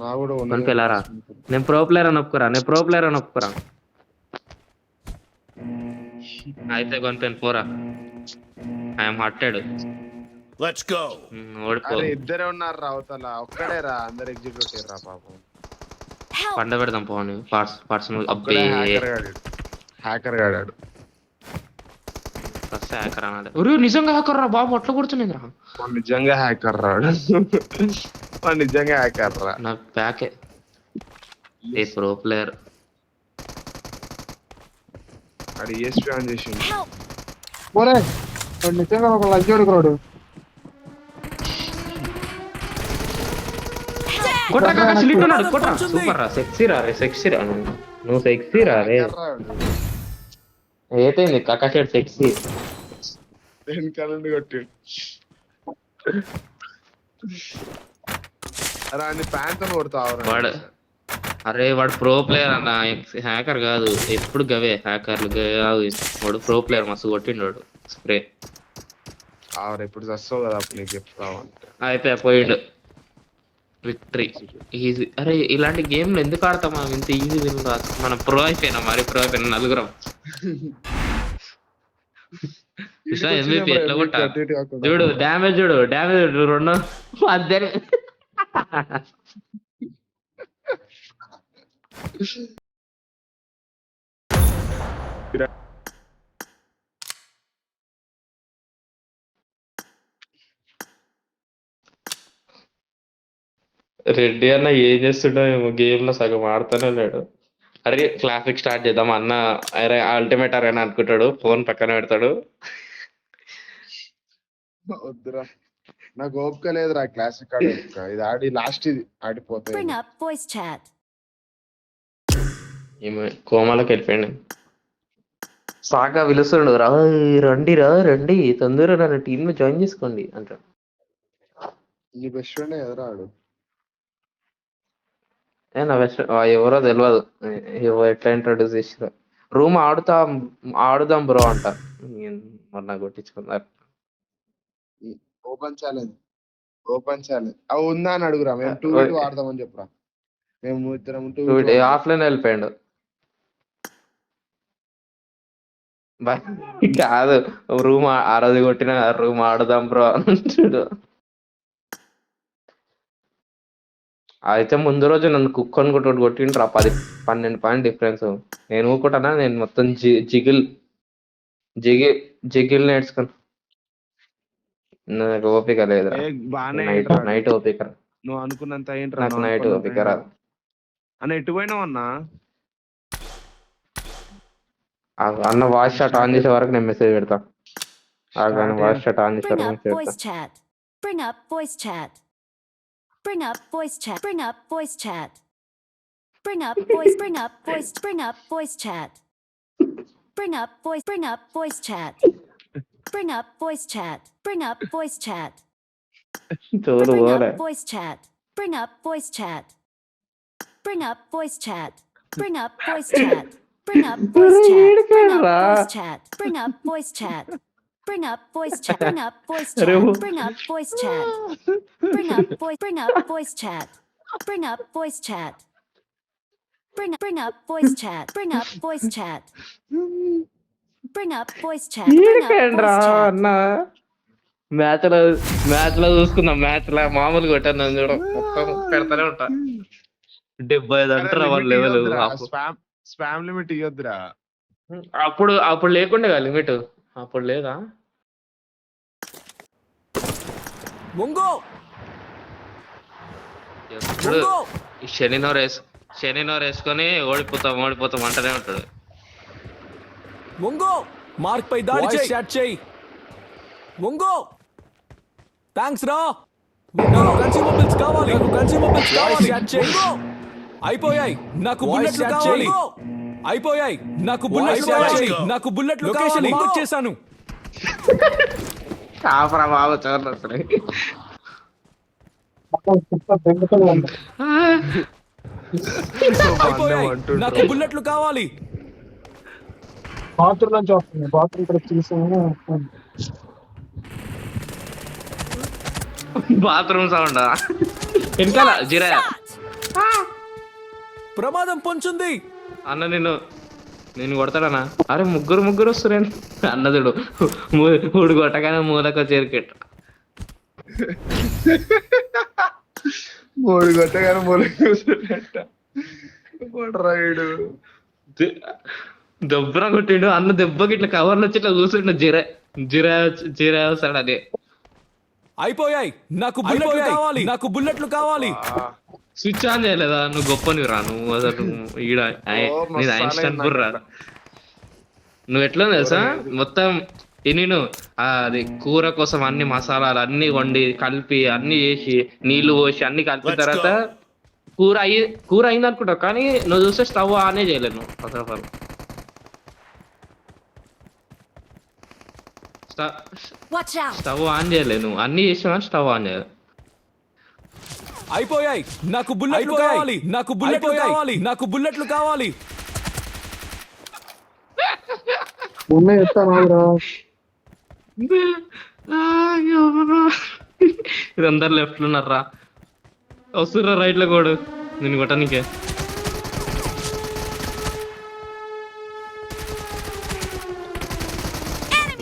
నా కూడా కొనిపెళ్ళారా? నేను ప్రో ప్లేయర్ అని ఒప్పుకోరా. అయితే కొనిపోయాను పోరా. I'm hurted. Let's go. ఓడిపో. అరే ఇద్దరే ఉన్నారు రా అవతల. ఒక్కడే రా, అందరు ఎగ్జిక్యూట్ రా పాపం. Help. పండ పెడదాం పోని పార్ట్స్. అబ్బే హ్యాకర్ గాడాడు. హ్యాకర్ అన్నాడు. నిజంగా హ్యాకర్ రా బాబు, అట్లా కొడుతున్నాయి రా. వాడు నిజంగా హ్యాకర్ రా. నా ప్యాకే ఏ ప్రో ప్లేయర్. అది ESP ఆన్ చేసిండు. Help. నిజంగా ఒక లజ్జోడు రాడు. కొట్రా సూపర్ రా. సెక్సీ రా నువ్వు సెక్సీ రా రే. ఏతైంది కకాషెడ్ సెక్సీ. కొట్టిండు. అరే అన్ని ప్యాంట్ అని కొడతావు వాడు అరే వాడు ప్రో ప్లేయర్ అన్న, హ్యాకర్ కాదు. ఎప్పుడు గవే హ్యాకర్లు కాదు. వాడు ప్రో ప్లేయర్, మస్తు కొట్టిండు వాడు స్ప్రే. ఆవిడ ఎప్పుడు చస్తావు కదా అప్పుడు నీకు ఎప్పుడు కావాలంటే. అయిపోయా పోయిండు. Victory easy. అరే ఇలాంటి గేమ్లు ఎందుకు ఆడతాం మనం? ఇంత ఈజీ విన్ రాదు. మనం ప్రో అయిపోయినా, మరి ప్రో అయిపోయినా నలుగురం. MVP ఎట్లా కొట్టా చూడు, డ్యామేజ్ చూడు, డ్యామేజ్ రెండు అదే. రెడ్డి అన్న ఏం చేస్తుండో గేమ్ లో సగం ఆడుతూనే లేడు. అరే క్లాసిక్ స్టార్ట్ చేద్దాం అన్న, అరే అల్టిమేట్ అరేనా అనుకుంటాడు, ఫోన్ పక్కన పెడతాడు. వద్దురా, నాకు ఓపిక లేదురా క్లాసిక్ ఆడే. ఇది ఆడి లాస్ట్, ఇది ఆడిపోతాయి. Bring up voice chat. ఈమె కోమాలోకి వెళ్ళిపోయింది. సాగా పిలుస్తుండు, రా రండి రా రండి తొందరగా నన్ను టీమ్ లో జాయిన్ చేసుకోండి అంటాడు. నీ బెస్ట్ ఫ్రెండ్ ఎదురా ఆడు. నా బెస్ట్ ఎవరో తెలియదు, ఎట్లా ఇంట్రొడ్యూస్ చేసిరో. రూమ్ ఆడుదాం బ్రో అంట, మొన్న కొట్టించుకున్నారు. ఓపెన్ ఛాలెంజ్ అవి ఉందా అని అడుగురా. మేము 2v2 ఆడదామని చెప్పురా. మేము ఇద్దరం ఆఫ్లైన్ వెళ్ళిపోయాడు. కాదు, రూమ్ ఆ రోజు కొట్టిన రూమ్ ఆడుదాం బ్రో అంటాడు. అయితే ముందు రోజు నన్ను కుక్కని కొట్టిండ్రా 10-12 పాయింట్ డిఫరెన్స్. నేను ఊకుంటానా? నేను మొత్తం జిగిల్ నేర్చుకున్నా. నాకు ఓపిక లేదు. నైట్ ఓపిక. నువ్వు అనుకున్నంత నాకు నైట్ ఓపిక రాదు అన్న. ఎటు పోయినావు అన్న? అన్న వాయిస్ షాట్ ఆన్ చేసే వరకు నేను మెసేజ్ పెడతా. వాయిస్ షాట్ ఆన్ చేసే Bring వరకు up మెసేజ్ voice పెడతా. chat. Bring up voice chat. Bring up voice chat. Bring up voice chat. Bring up voice. Bring up voice. Bring up voice chat. Bring up voice. Bring up voice chat. Bring up voice chat. Bring up voice chat. చూడు Bring పోలే. up voice chat. Bring up voice chat. Bring up voice chat. Bring up voice chat. Bring up voice chat. Bring up voice chat. Bring up voice chat. Bring up voice chat. Bring up voice chat. Bring up voice chat. Bring up voice. Bring up voice chat. Bring up voice chat. Bring up voice chat. Bring up voice chat. Bring up voice chat. Bring up ఈడికేండ్రా voice chat. అన్న, match లో చూసుకుందాం. Match లో మామూలు కొట్టాను చూడ, పెడతానే ఉంటా. 75 అంటారా వాళ్ళ లెవెల్. Spam limit ఇవ్వద్దురా. అప్పుడు లేకుండే కదా లిమిట్, అప్పుడు లేదా? ముంగో ఎప్పుడు ఈ శనినోరు వేసుకొని ఓడిపోతాం అంటనే ఉంటాడు. ముంగో మార్క్ పై దాడి చేయి. చాట్ చేయి ముంగో. థాంక్స్ రా. నాకు కన్స్యూమబుల్స్ కావాలి. చాట్ చేయి. అయిపోయాయి నాకు బుల్లెట్లు కావాలి. అయిపోయాయి నాకు బుల్లెట్లు కావాలి. నాకు బుల్లెట్లు కావాలి. మార్క్ చేశాను. కాపరా బాబు చూడండి అసలు. అయిపోయాయి నాకు బుల్లెట్లు కావాలి. బాత్రూమ్ సౌండ్ వెనకాల జిరా. ప్రమాదం పొంచుంది అన్న నేను కొడతాడనా? అరే ముగ్గురు వస్తున్నారు అన్నదుడు. మూడు కొట్టగానే మూలకు చేరికెట్. 3 కొట్టగానే మూలట రైడు దెబ్బన కొట్టిండు అన్న. దెబ్బకి ఇట్లా కవర్లు వచ్చి ఇట్లా కూర్చుండు. జిరా వస్తాడు అదే. అయిపోయాయి నాకు బుల్లెట్లు కావాలి. నాకు బుల్లెట్లు కావాలి. స్విచ్ ఆన్ చేయలేదా? నువ్వు గొప్పని రా నువ్వు. అసలు ఈడ నేను ఐన్స్టైన్ బుర్రా. నువ్వు ఎట్లా తెలుసా, మొత్తం నేను అది కూర కోసం అన్ని మసాలాలు అన్ని వండి కలిపి అన్ని చేసి నీళ్లు పోసి అన్ని కలిపిన తర్వాత కూర అయింది అనుకుంటావు, కానీ నువ్వు చూస్తే స్టవ్ ఆనే చేయలేదు నువ్వు. First of all Watch out. Stove on చేయలేదు నువ్వు. అన్ని చేసినా స్టవ్ ఆన్ చేయలేదు. అయిపోయాయి, నాకు బుల్లెట్లు కావాలి, నాకు బుల్లెట్లు కావాలి, నాకు బుల్లెట్లు కావాలి. ఇది అందరు లెఫ్ట్ లో ఉన్నారా, వస్తుర్రా రైట్ లో కూడా నేను కొట్టనికే.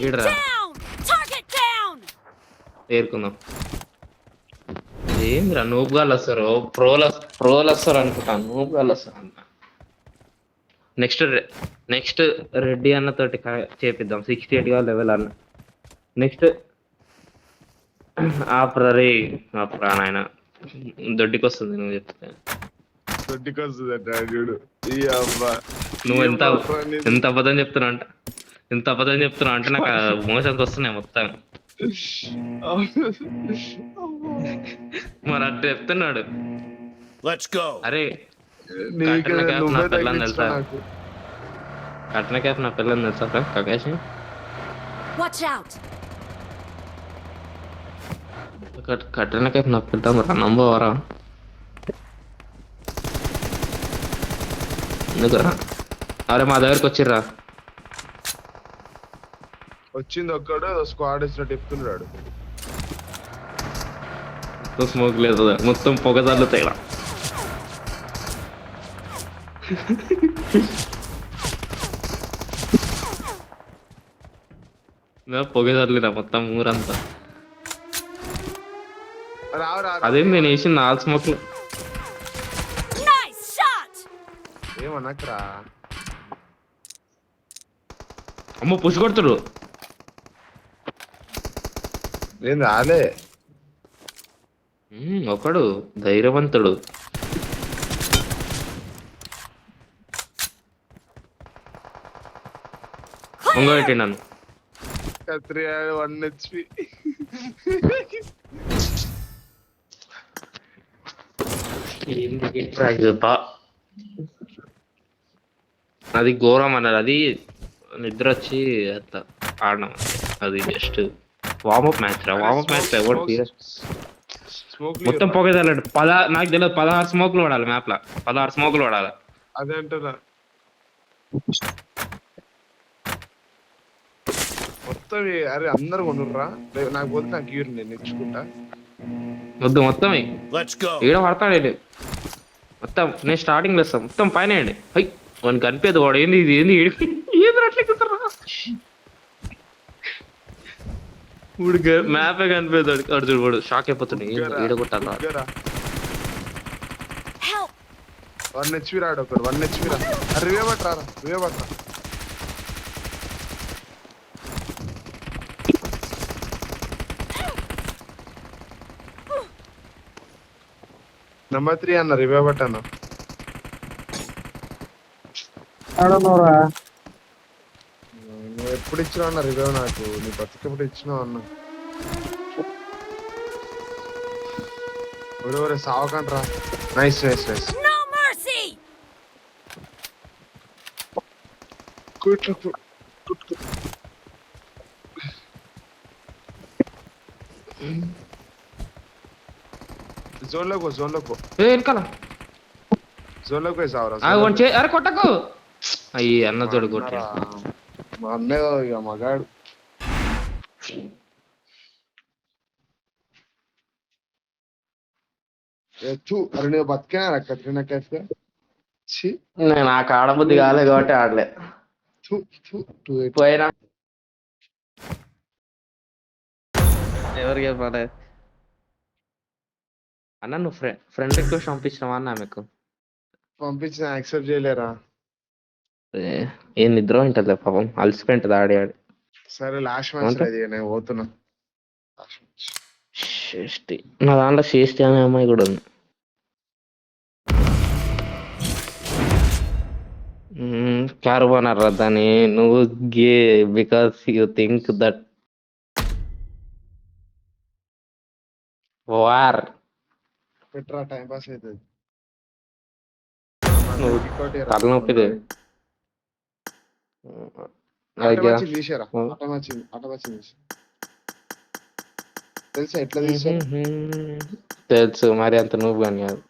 ఈడరా ఏరుకుందాం. ఏంద్రా నూబ్ గాళ్ళు వస్తారు, ప్రోలు వస్తారు అనుకుంటాను, నూబ్ గాళ్ళు వస్తారు అంట. నెక్స్ట్ రెడ్డి అన్న తోటి చేపిద్దాం 68 గా లెవెల్ అన్న. నెక్స్ట్ ఆప్రరీ నాయన దొడ్డికి వస్తుంది నువ్వు చెప్తే. నువ్వు ఎంత అబద్ధం చెప్తున్నావు అంటే నాకు మోషన్స్ వస్తున్నాయి మొత్తం. మరి అట్లా చెప్తున్నాడు. అరే కట్న క్యాప్ నా పిల్లని తెలుసా, కట్న క్యాప్ నా పిల్లని తెలుసా కకేష్. కట్న క్యాప్ నా పిల్ల రా నంబవరా ఎందుకురా. అరే మా దగ్గరకు వచ్చిర్రా. వచ్చింది ఒక్కడు స్క్వాడ్ వచ్చినట్టు చెప్తున్నాడు. స్మోక్ లేదు మొత్తం పొగదార్లు తేడా. పొగదార్లేదా మొత్తం ఊరంతా. అదేం నేను వేసింది 4 స్మోక్లు. ఏమన్నకరా అమ్మ పుష్ కొడుతుడు. నేను రాలే. ఒకడు ధైర్యవంతుడు. ఇంకోటి నన్ను కత్రి 1 HP. అది ఘోరం అన్నారు. అది నిద్ర వచ్చి అట్లా ఆడినాం. అది జస్ట్ వార్మప్ మ్యాచ్ రా. వార్మప్ మ్యాచ్ ఎవరు మొత్తం పోగేదాడు. నాకు తెలియదు 16 స్మోక్లు పడాలి మ్యాప్ లా. 16 స్మోక్లు పడాలి. అదే అంటున్నా మొత్తం. అరే అందరు కొనుర్రా, నాకు పోతే నాకు ఇవ్వరు, నేను ఇచ్చుకుంటా. వద్దు మొత్తం ఈడ పడతాడు మొత్తం. నేను స్టార్టింగ్ లో వస్తాను మొత్తం పైన అండి. హై వానికి కనిపేది వాడు ఏంది ఇది ఏంది ఏది అట్లా ఇప్పుడు మ్యాపే కనిపేది అర్జుడు. వాడు షాక్ అయిపోతుంది. ఈడ కొట్టాలి 1 HP రాడు ఒకడు. 1 HP రా. రివే పట్టరా, రివే పట్టరా. నెంబర్ 3 అన్న రివే పట్టాను. నువ్వు ఎప్పుడు ఇచ్చినావు అన్న రివే నాకు? నీ బతికెప్పుడు ఇచ్చినావు అన్న? ఎవరెవరే సావకండ్రా. Nice nice nice. జోన్ లోకి వెనకాల జోన్ లోకి పోయి సావరా. అరే కొట్టకు. అయ్యి అన్న తోడు కొట్ట. మా అన్నయ్య ఇక మగాడు. అరే నువ్వు బతికినా కత్రినా కైఫ్ గా? నాకు ఆడబుద్ధి కాలే కాబట్టి ఆడలే. పోయినా ఎవరికి చెప్పాలి అన్న? నువ్వు ఫ్రెండ్ రిక్వెస్ట్ పంపించినావా అన్న మీకు? పంపించిన యాక్సెప్ట్ చేయలేరా? ఏం నిద్ర ఉంటుంది పాపం, అలసిపోయింటది ఆడి ఆడి. సరే లాస్ట్ మ్యాచ్ నేను పోతున్నా. నా దాంట్లో శ్రేష్ఠి అనే అమ్మాయి కూడా ఉంది. క్యారవానర్ దాన్ని నువ్వు గే because you think that war పెట్రా టైం పాస్ అవుతుంది. తలనొప్పిది. తీసారా తెలుసా ఎట్లా తీసారు? తెలుసు మరి అంత నువ్వు కానీ కాదు.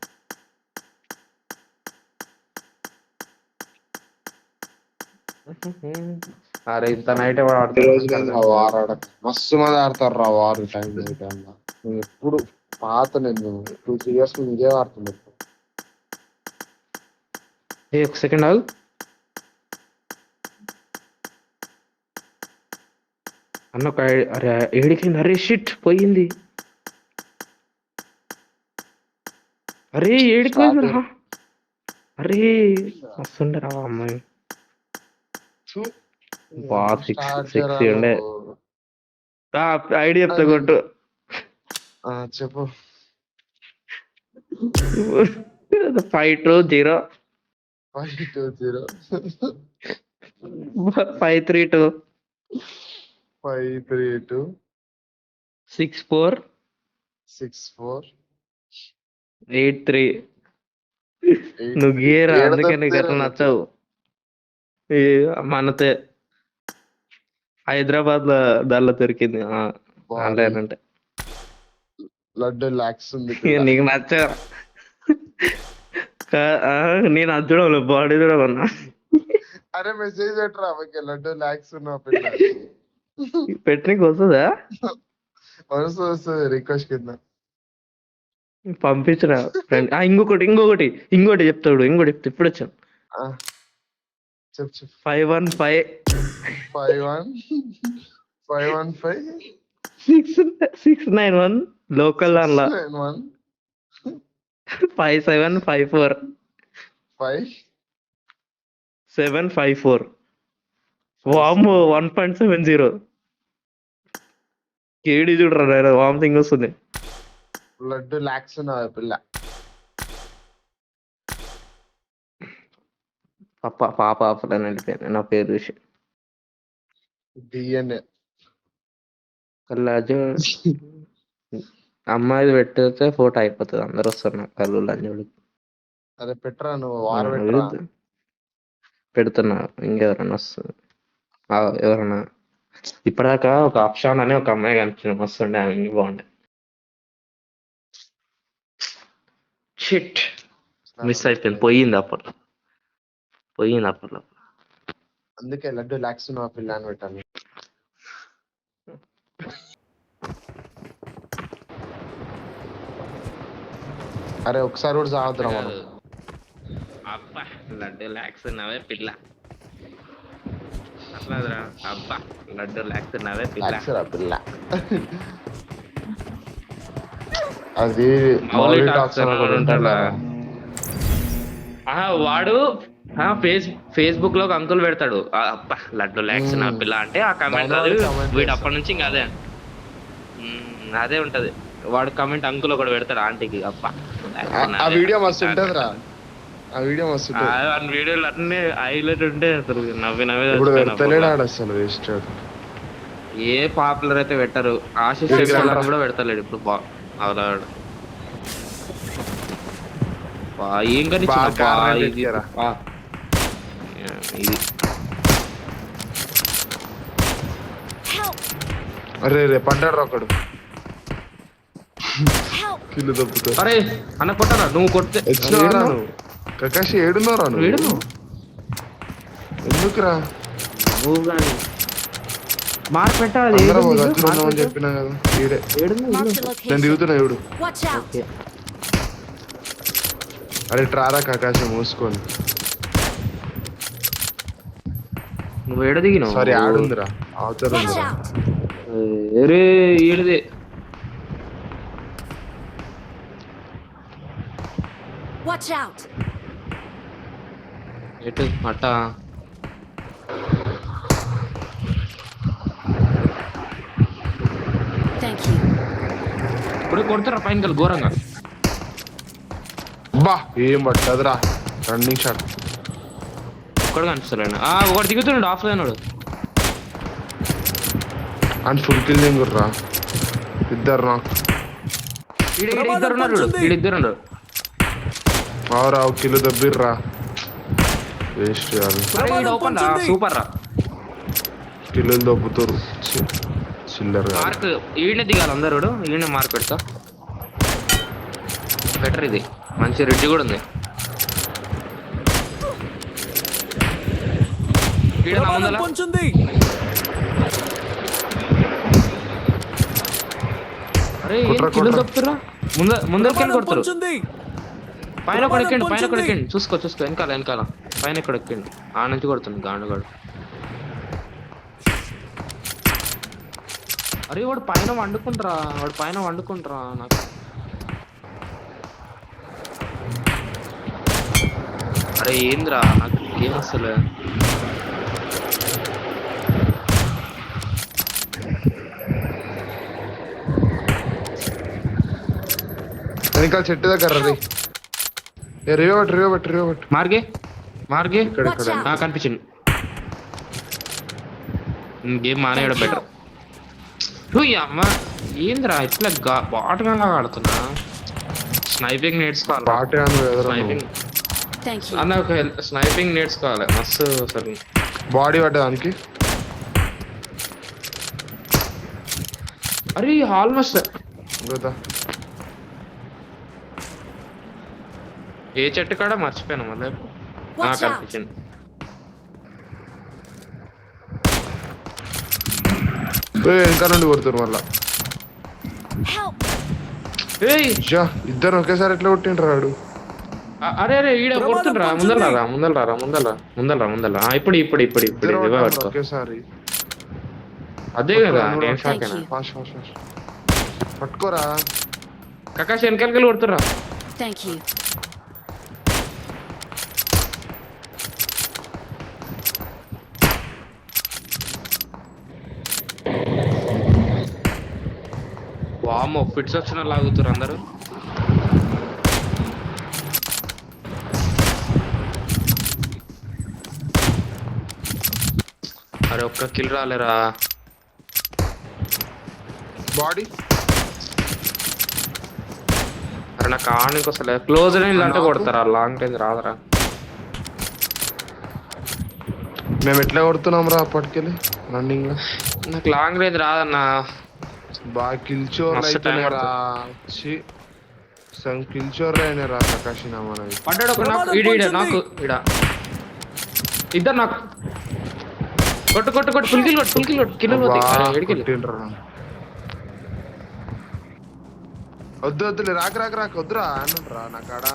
అరే ఇంత నైట్ ఈ రోజు వార్ ఆడక మస్తు మంది ఆడతారు రా వారు టైం నైట్ అన్న. నేను ఎప్పుడు పాత నేను 2-3 years ఇదే ఆడుతుంది. ఒక సెకండ్ ఆగు. అన్న ఒక అరే ఏడికి అరే షిట్ పోయింది. అరే ఏడికి పోయిందిరా. అరే వస్తుండరా అమ్మాయి బా 6 ఉండే. ఐడి చెప్తా కొట్టు. చెప్పు 520 520 532 532 64 64 83. నువ్వు గీరా అందుకే నీకు ఎట్లా నచ్చావు. మనతే హైదరాబాద్ లో దానిలో దొరికింది ఆన్లైన్ అంటే. లడ్డు లాక్స్ ఉంది. నీకు నచ్చా నేను అది చూడలే బాడీ చూడమన్నా. అరే మెసేజ్ పెట్టరా లడ్డు లాక్స్ ఉన్న పిల్ల పెట్టనీకి వస్తుందా? వస్తుంది రిక్వెస్ట్ కింద పంపించరా ఫ్రెండ్. ఇంకోటి చెప్తాడు. ఇంకోటి చెప్తా ఇప్పుడు వచ్చాను. చెప్పు 515 691 లోకల్ దానిలో 5754 754 వాము 1.70 కేడి చూడరా వామిటింగ్ వస్తుంది. లడ్డు లాక్స్ ఉన్న పిల్ల పాప ఆఫ్లైన్ వెళ్ళిపోయింది నా పేరు చూసి. డిఎన్ఏ కల్లాజు అమ్మాయిది పెట్టితే ఫోటో అయిపోతుంది. అందరు వస్తున్నారు కళ్ళు లంజోడు. అదే పెట్టరా నువ్వు వారు పెట్టరా పెడుతున్నా. ఇంకెవరన్నా వస్తుంది ఎవరన్నా. ఇప్పటిదాకా ఒక ఆప్షన్ అని ఒక అమ్మాయి కనిపించింది వస్తుండే. ఆమె బాగుండే. షిట్ మిస్ అయిపోయింది. పోయింది అప్పట్లో. అందుకే లడ్డు లాక్స్ ఉన్న పిల్ల అని పెట్టాను. అరే ఒకసారి కూడా సాగుతురా మనం. అబ్బా లడ్డు లాక్స్ ఉన్నావే పిల్ల. అట్లాదిరా అబ్బా లడ్డు లాక్స్ ఉన్నావే పిల్ల. పిల్ల అది వాడు ఫేస్బుక్ లో ఒక అంకుల్ పెడతాడు. అబ్బా లడ్డు లాక్స్ నా పిల్ల అంటే ఆ కమెంట్ వీడు అప్పటి నుంచి ఇంకా అదే ఉంటది. వాడు కమెంట్ అంకుల్ ఒకటి పెడతాడు ఆంటీకి. అబ్బా ఆ వీడియో మస్తు ఉంటది రా. ఆ వీడియో మస్తు వీడియోలు అన్నీ హైలైట్ ఉంటే అసలు నవ్వి అసలు వేస్ట్. ఏ పాపులర్ అయితే పెట్టరు. ఆశీష్ కూడా పెడతలేడు ఇప్పుడు. ఏం కానీ అరే రే పడ్డాడు ఒకడు. కిల్లు తప్పుతా. అరే అన్న కొట్టరా నువ్వు కొట్టే కకాషి ఏడున్నారా నువ్వు? ఎందుకురా నువ్వు కానీ మార్క్ పెట్టాలి చెప్పినా కదా. నేను దిగుతున్నా చూడు. అరే ట్రారా కకాషి మూసుకొని. నువ్వు ఏడ దిగినావు? సారీ ఆడుందిరా అవతల. అరే ఏడిదే Watch out! ఎటు అట్టా Thank you. ఇప్పుడు కొడతారా పైన కల్ ఘోరంగా. బా ఏం పట్టదురా రన్నింగ్ షాట్. ఒక్కడు కనిపిస్తలేడు. ఒకటి దిగుతున్నాడు ఆఫ్లైన్ వాడు. అండ్ ఫుల్ కిల్ దింగుర్రా ఇద్దరు. నాకు ఇద్దరు అవరా ఒక కిలో దబ్బిర్రా. వేస్ట్ సూపర్ రా. కిలోలు దబ్బుతారు చిల్లర. మార్క్ ఈయన దిగాలి అందరు. ఈయన మార్క్ పెడతా. బెటర్ ఇది, మంచి రిడ్జ్ కూడా ఉంది. ఈడ నా ప్రమాదం ముందల పొంచుంది. అరే ఏం కింద తప్పుతురా, ముందరికెళ్ళి కొడుతురు. పొంచుంది. పైన కూడా ఎక్కండి, పైన కూడా ఎక్కండి. చూసుకో వెనకాల పైన ఎక్కడ ఎక్కండి. ఆ నుంచి కొడుతుంది గాండుగాడు. అరే వాడు పైన వండుకుంటారా నాకు. అరే ఏంద్రా నాకు ఏం అసలు. వెనకాల చెట్టు దగ్గర రీ. రివో పెట్టు మార్గే ఇక్కడ నాకు అనిపించింది. గేమ్ మానేయడం బెటర్. అమ్మ ఏంద్రా ఇట్లా బాటగా ఆడుతున్నా. స్నైపింగ్ నేర్చుకోవాలి. Thank you. అన్న ఒక స్నైపింగ్ నేర్చుకోవాలి మస్తు అసలు. బాడీ పడ్డదానికి. అరే ఆల్మోస్ట్ ఏ చెట్టు కాడ మర్చిపోయాను మళ్ళీ. నాకు అనిపించింది. వెనక నుండి కొడుతున్నారు మళ్ళా. Help! ఏయ్ ఇద్దరు ఒకేసారి ఎట్లా కొట్టిండ్రు రాడు. అరే ఈడ కొడుతుండ్రా. ముందలరా. ఇప్పుడు రివైవ్ పట్టుకో. ఒకేసారి అదే కదా నేను షాక్ అయినా. ఫాస్ట్ పట్టుకోరా. కకాష్ వెనకాలకి కొడుతుర్రా. Thank you. వామ్మో ఫిట్స్ వచ్చిన లాగుతారు అందరూ. అరే ఒక్క కిల్ రాలేరా. బాడీ అరే నాకు ఆడనికి వస్తలే. క్లోజ్ రేంజ్ అంటే కొడతారా, లాంగ్ రేంజ్ రాదరా. మేము ఎట్లా కొడుతున్నాం రా అప్పటికెళ్ళి రన్నింగ్ లో. నాకు లాంగ్ రేంజ్ రాదన్నా. బాగా కిల్చోర్ మస్తు time కిల్చోర్ అయినారా ప్రకాశిన మనది. పడ్డాడు ఒక నాకు. నాకు ఇడ ఇద్దరు నాకు. కొట్టు ఫుల్ కిల్ కొట్టు కిల్ వద్దులే రాక వద్దురా అన్నురా. నాకు ఆడ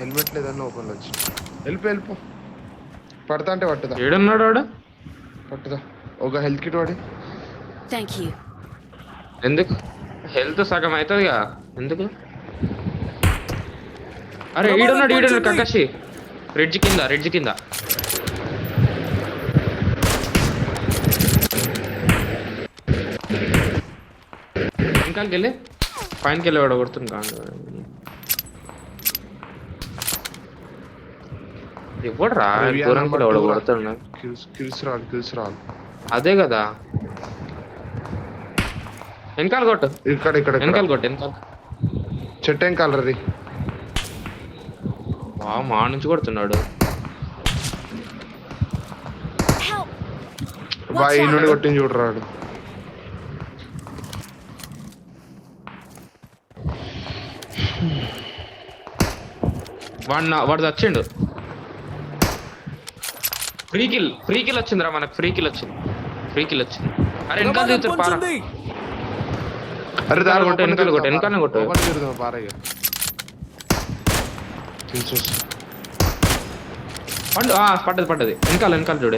హెల్మెట్ లేదన్న ఓపెన్ వచ్చి వెళ్ళిపో. పడతా అంటే పట్టుదా. ఏడున్నాడు వాడు. పట్టుదా ఒక హెల్త్ కిట్ వాడి. Thank you. ఎందుకు హెల్త్ సగం అవుతుందిగా ఎందుకు. అరే ఈడున్నాడు కకాషి. రిడ్జ్ కింద వెనకాలకి వెళ్ళి పైనకి వెళ్ళి వాడు కొడుతుంది కాదు. ఎవడు రా దూరంకి వెళ్ళి వాడు కొడుతున్నా. కిల్స్ రాదు. అదే కదా వెనకాల కొట్టు. ఇక్కడ వెనకాల కొట్టు. చెట్టు వెనకాల రీ. మా నుంచి కొడుతున్నాడు. Help! బాయ్ నుండి కొట్టింది చూడరాడు. వాడు చచ్చిండు. ఫ్రీ కిల్ వచ్చిందిరా మనకు. ఫ్రీ కిల్ వచ్చింది. అరే వెనకాల దిగుతారు పారా. అరే దాని వెనకాలనే కొట్టు. పారయ్య పడ్డది. వెనకాల చూడు.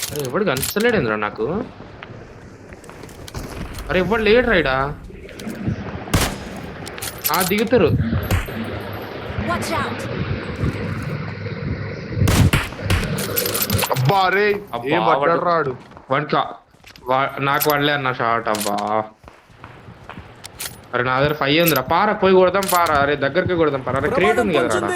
అరే ఎవడు కనిపించలేడేంద్రా నాకు. అరే ఎవడు లేడు రైడా. దిగుతారు. Watch out! అబ్బా రే ఏం పడ్డాడు రాడు. నాకు వాళ్ళే అన్న షాట్. అబ్బా అరే నా దగ్గర 5 ఉందిరా. పారా పోయి కొడదాం పారా. అరే దగ్గరికి కొడదాం పారా. అరే క్రియేట్ ఉంది కదా రాడా.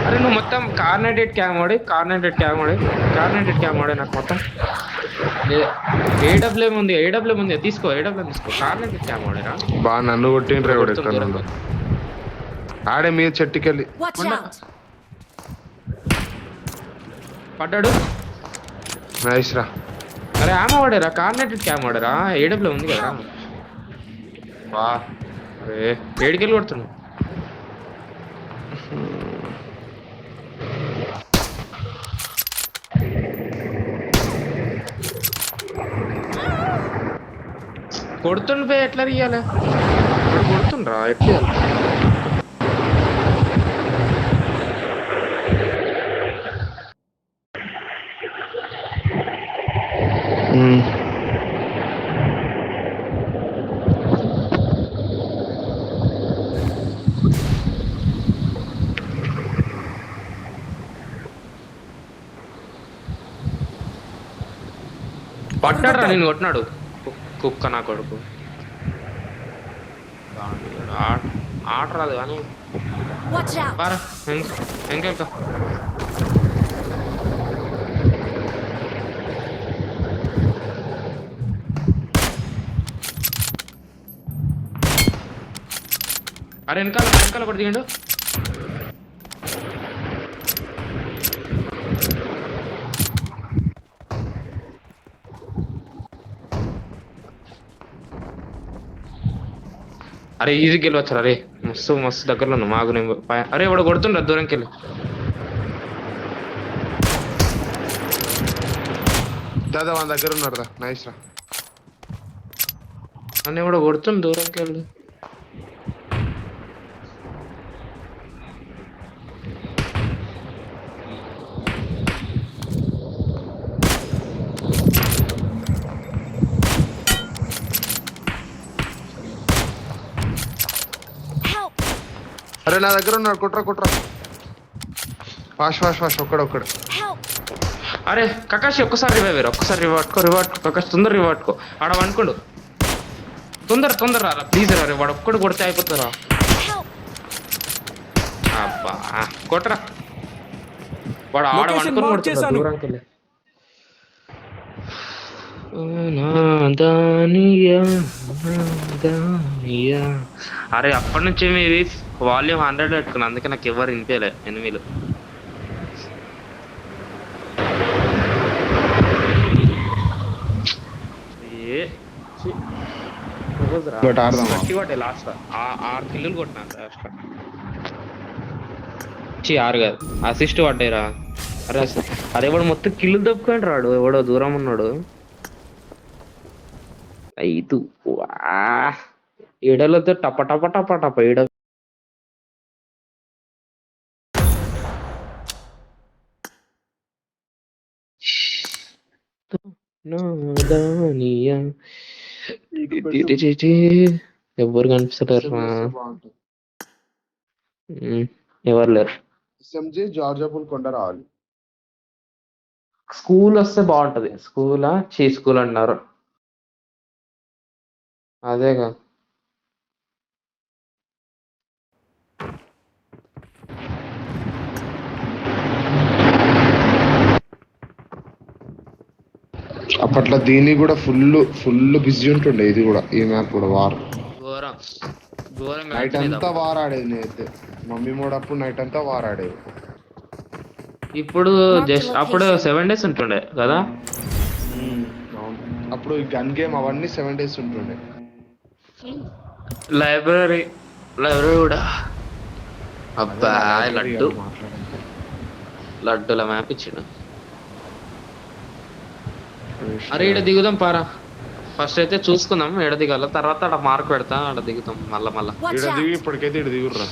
అరే నువ్వు మొత్తం కార్నెటెడ్ క్యామ్ వాడి నాకు మొత్తం. ఏడబ్ల్యూఎం ఉంది తీసుకో. కార్నెటెడ్ క్యామ్ వాడేరా. బాగా నన్ను కొట్టిండ్రు. ఆడే మీద చెట్టుకెళ్ళి Watch out! పడ్డాడు. నైస్ రా. అరే ఆమె వాడారా కార్నెటెడ్ క్యామ్ వాడారా ఏడబ్ల్యూ ఉంది కదా వా అరే ఏడికెళ్ళి కొడుతున్నావు కొడుతుండే ఎట్లా తీయాలి ఇప్పుడు కొడుతుండ్రా ఎట్లా పట్టాడు రా నేను కొట్టినాడు కుక్క నా కొడుకు ఆట రాదు కానీ Watch out! బారా ఇంకెంక అరే వెనకాల ఒకటి దిగండు అరే ఈజీకి వెళ్ళి అరే మస్తు దగ్గరలో ఉన్నా మాకు నేను అరే వాడు కొడుతుండ్రా దూరంకి వెళ్ళి దాదా మన దగ్గర ఉన్నాడు రా నైస్ రా అని కూడా కొడుతుంది దూరంకి వెళ్ళి Help! అరే నా దగ్గర ఉన్నాడు కుట్రా ఫాస్ట్ ఒక్కడు Help! అరే కకాషి ఒక్కసారి రివైవ్ ఒక్కసారి రివాట్కో కకాష్ తొందర రివాట్కో ఆడ అనుకోండు తొందర రా ప్లీజ్ రా వాడు ఒక్కడు కొడితే అయిపోతారా Help! అబ్బా కొట్టరా వాడు ఆడ Location అనుకుని mark కొడుతున్నా చేశాను. దూరంకి వెళ్ళి నాదానియా. అరే అప్పటి నుంచి మీది వాల్యూమ్ 100 పెట్టుకున్నా అందుకే నాకు ఎవరు వినిపించలే ఎనిమిలు బట్ ఆడదామా కొట్టే లాస్ట్ 6 కిల్లులు కొట్టినా లాస్ట్ 6 కాదు అసిస్ట్ పడ్డాయిరా అరే అరే వాడు మొత్తం కిల్లు దప్పుకొని రాడు ఎవడో దూరం ఉన్నాడు 5 ఈడలతో టప ఈడ ఎవరు కనిపిస్తారు ఎవరు లేరు ఎస్ఎంజీ జార్జాపూల్ కొండ రావాలి స్కూల్ వస్తే బాగుంటది స్కూల్ అన్నారు అదేగా అప్పట్లో దీన్ని కూడా ఫుల్ బిజీ ఉంటుండే ఇది కూడా ఈ మ్యాప్ కూడా వార్ ఘోరం నైట్ అంతా వార్ ఆడేది నేనైతే మమ్మీ మోడప్పుడు నైట్ అంతా వార్ ఆడేది ఇప్పుడు జస్ట్ అప్పుడు 7 days ఉంటుండే కదా అవును అప్పుడు ఈ గన్ గేమ్ అవన్నీ 7 days ఉంటుండే లైబ్రరీ కూడా అబ్బా లడ్డూల మ్యాప్ ఇచ్చిండు అరే ఈడ దిగుదాం పారా ఫస్ట్ అయితే చూసుకుందాం ఎడ దిగాల తర్వాత అక్కడ మార్క్ పెడతా అక్కడ దిగుతాం మళ్ళా Watch ఇక్కడ out! దిగి ఇప్పటికైతే ఇక్కడ దిగుర్రా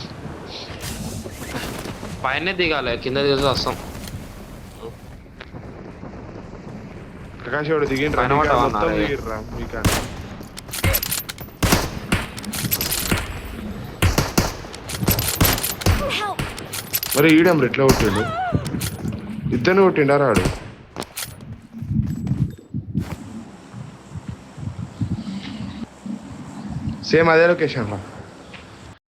పైన దిగాలి కింద దిగుతూ వస్తాం ప్రకాష్ ఎవడు దిగిండ్రా పైన పడ్డావా మొత్తం అన్నారే. దిగిర్రా మీకు Help! మరి ఈడం ఎట్లా కొట్టిండు ఇద్దరిని కొట్టిండా రాడు సేమ్ అదే లొకేషన్ రా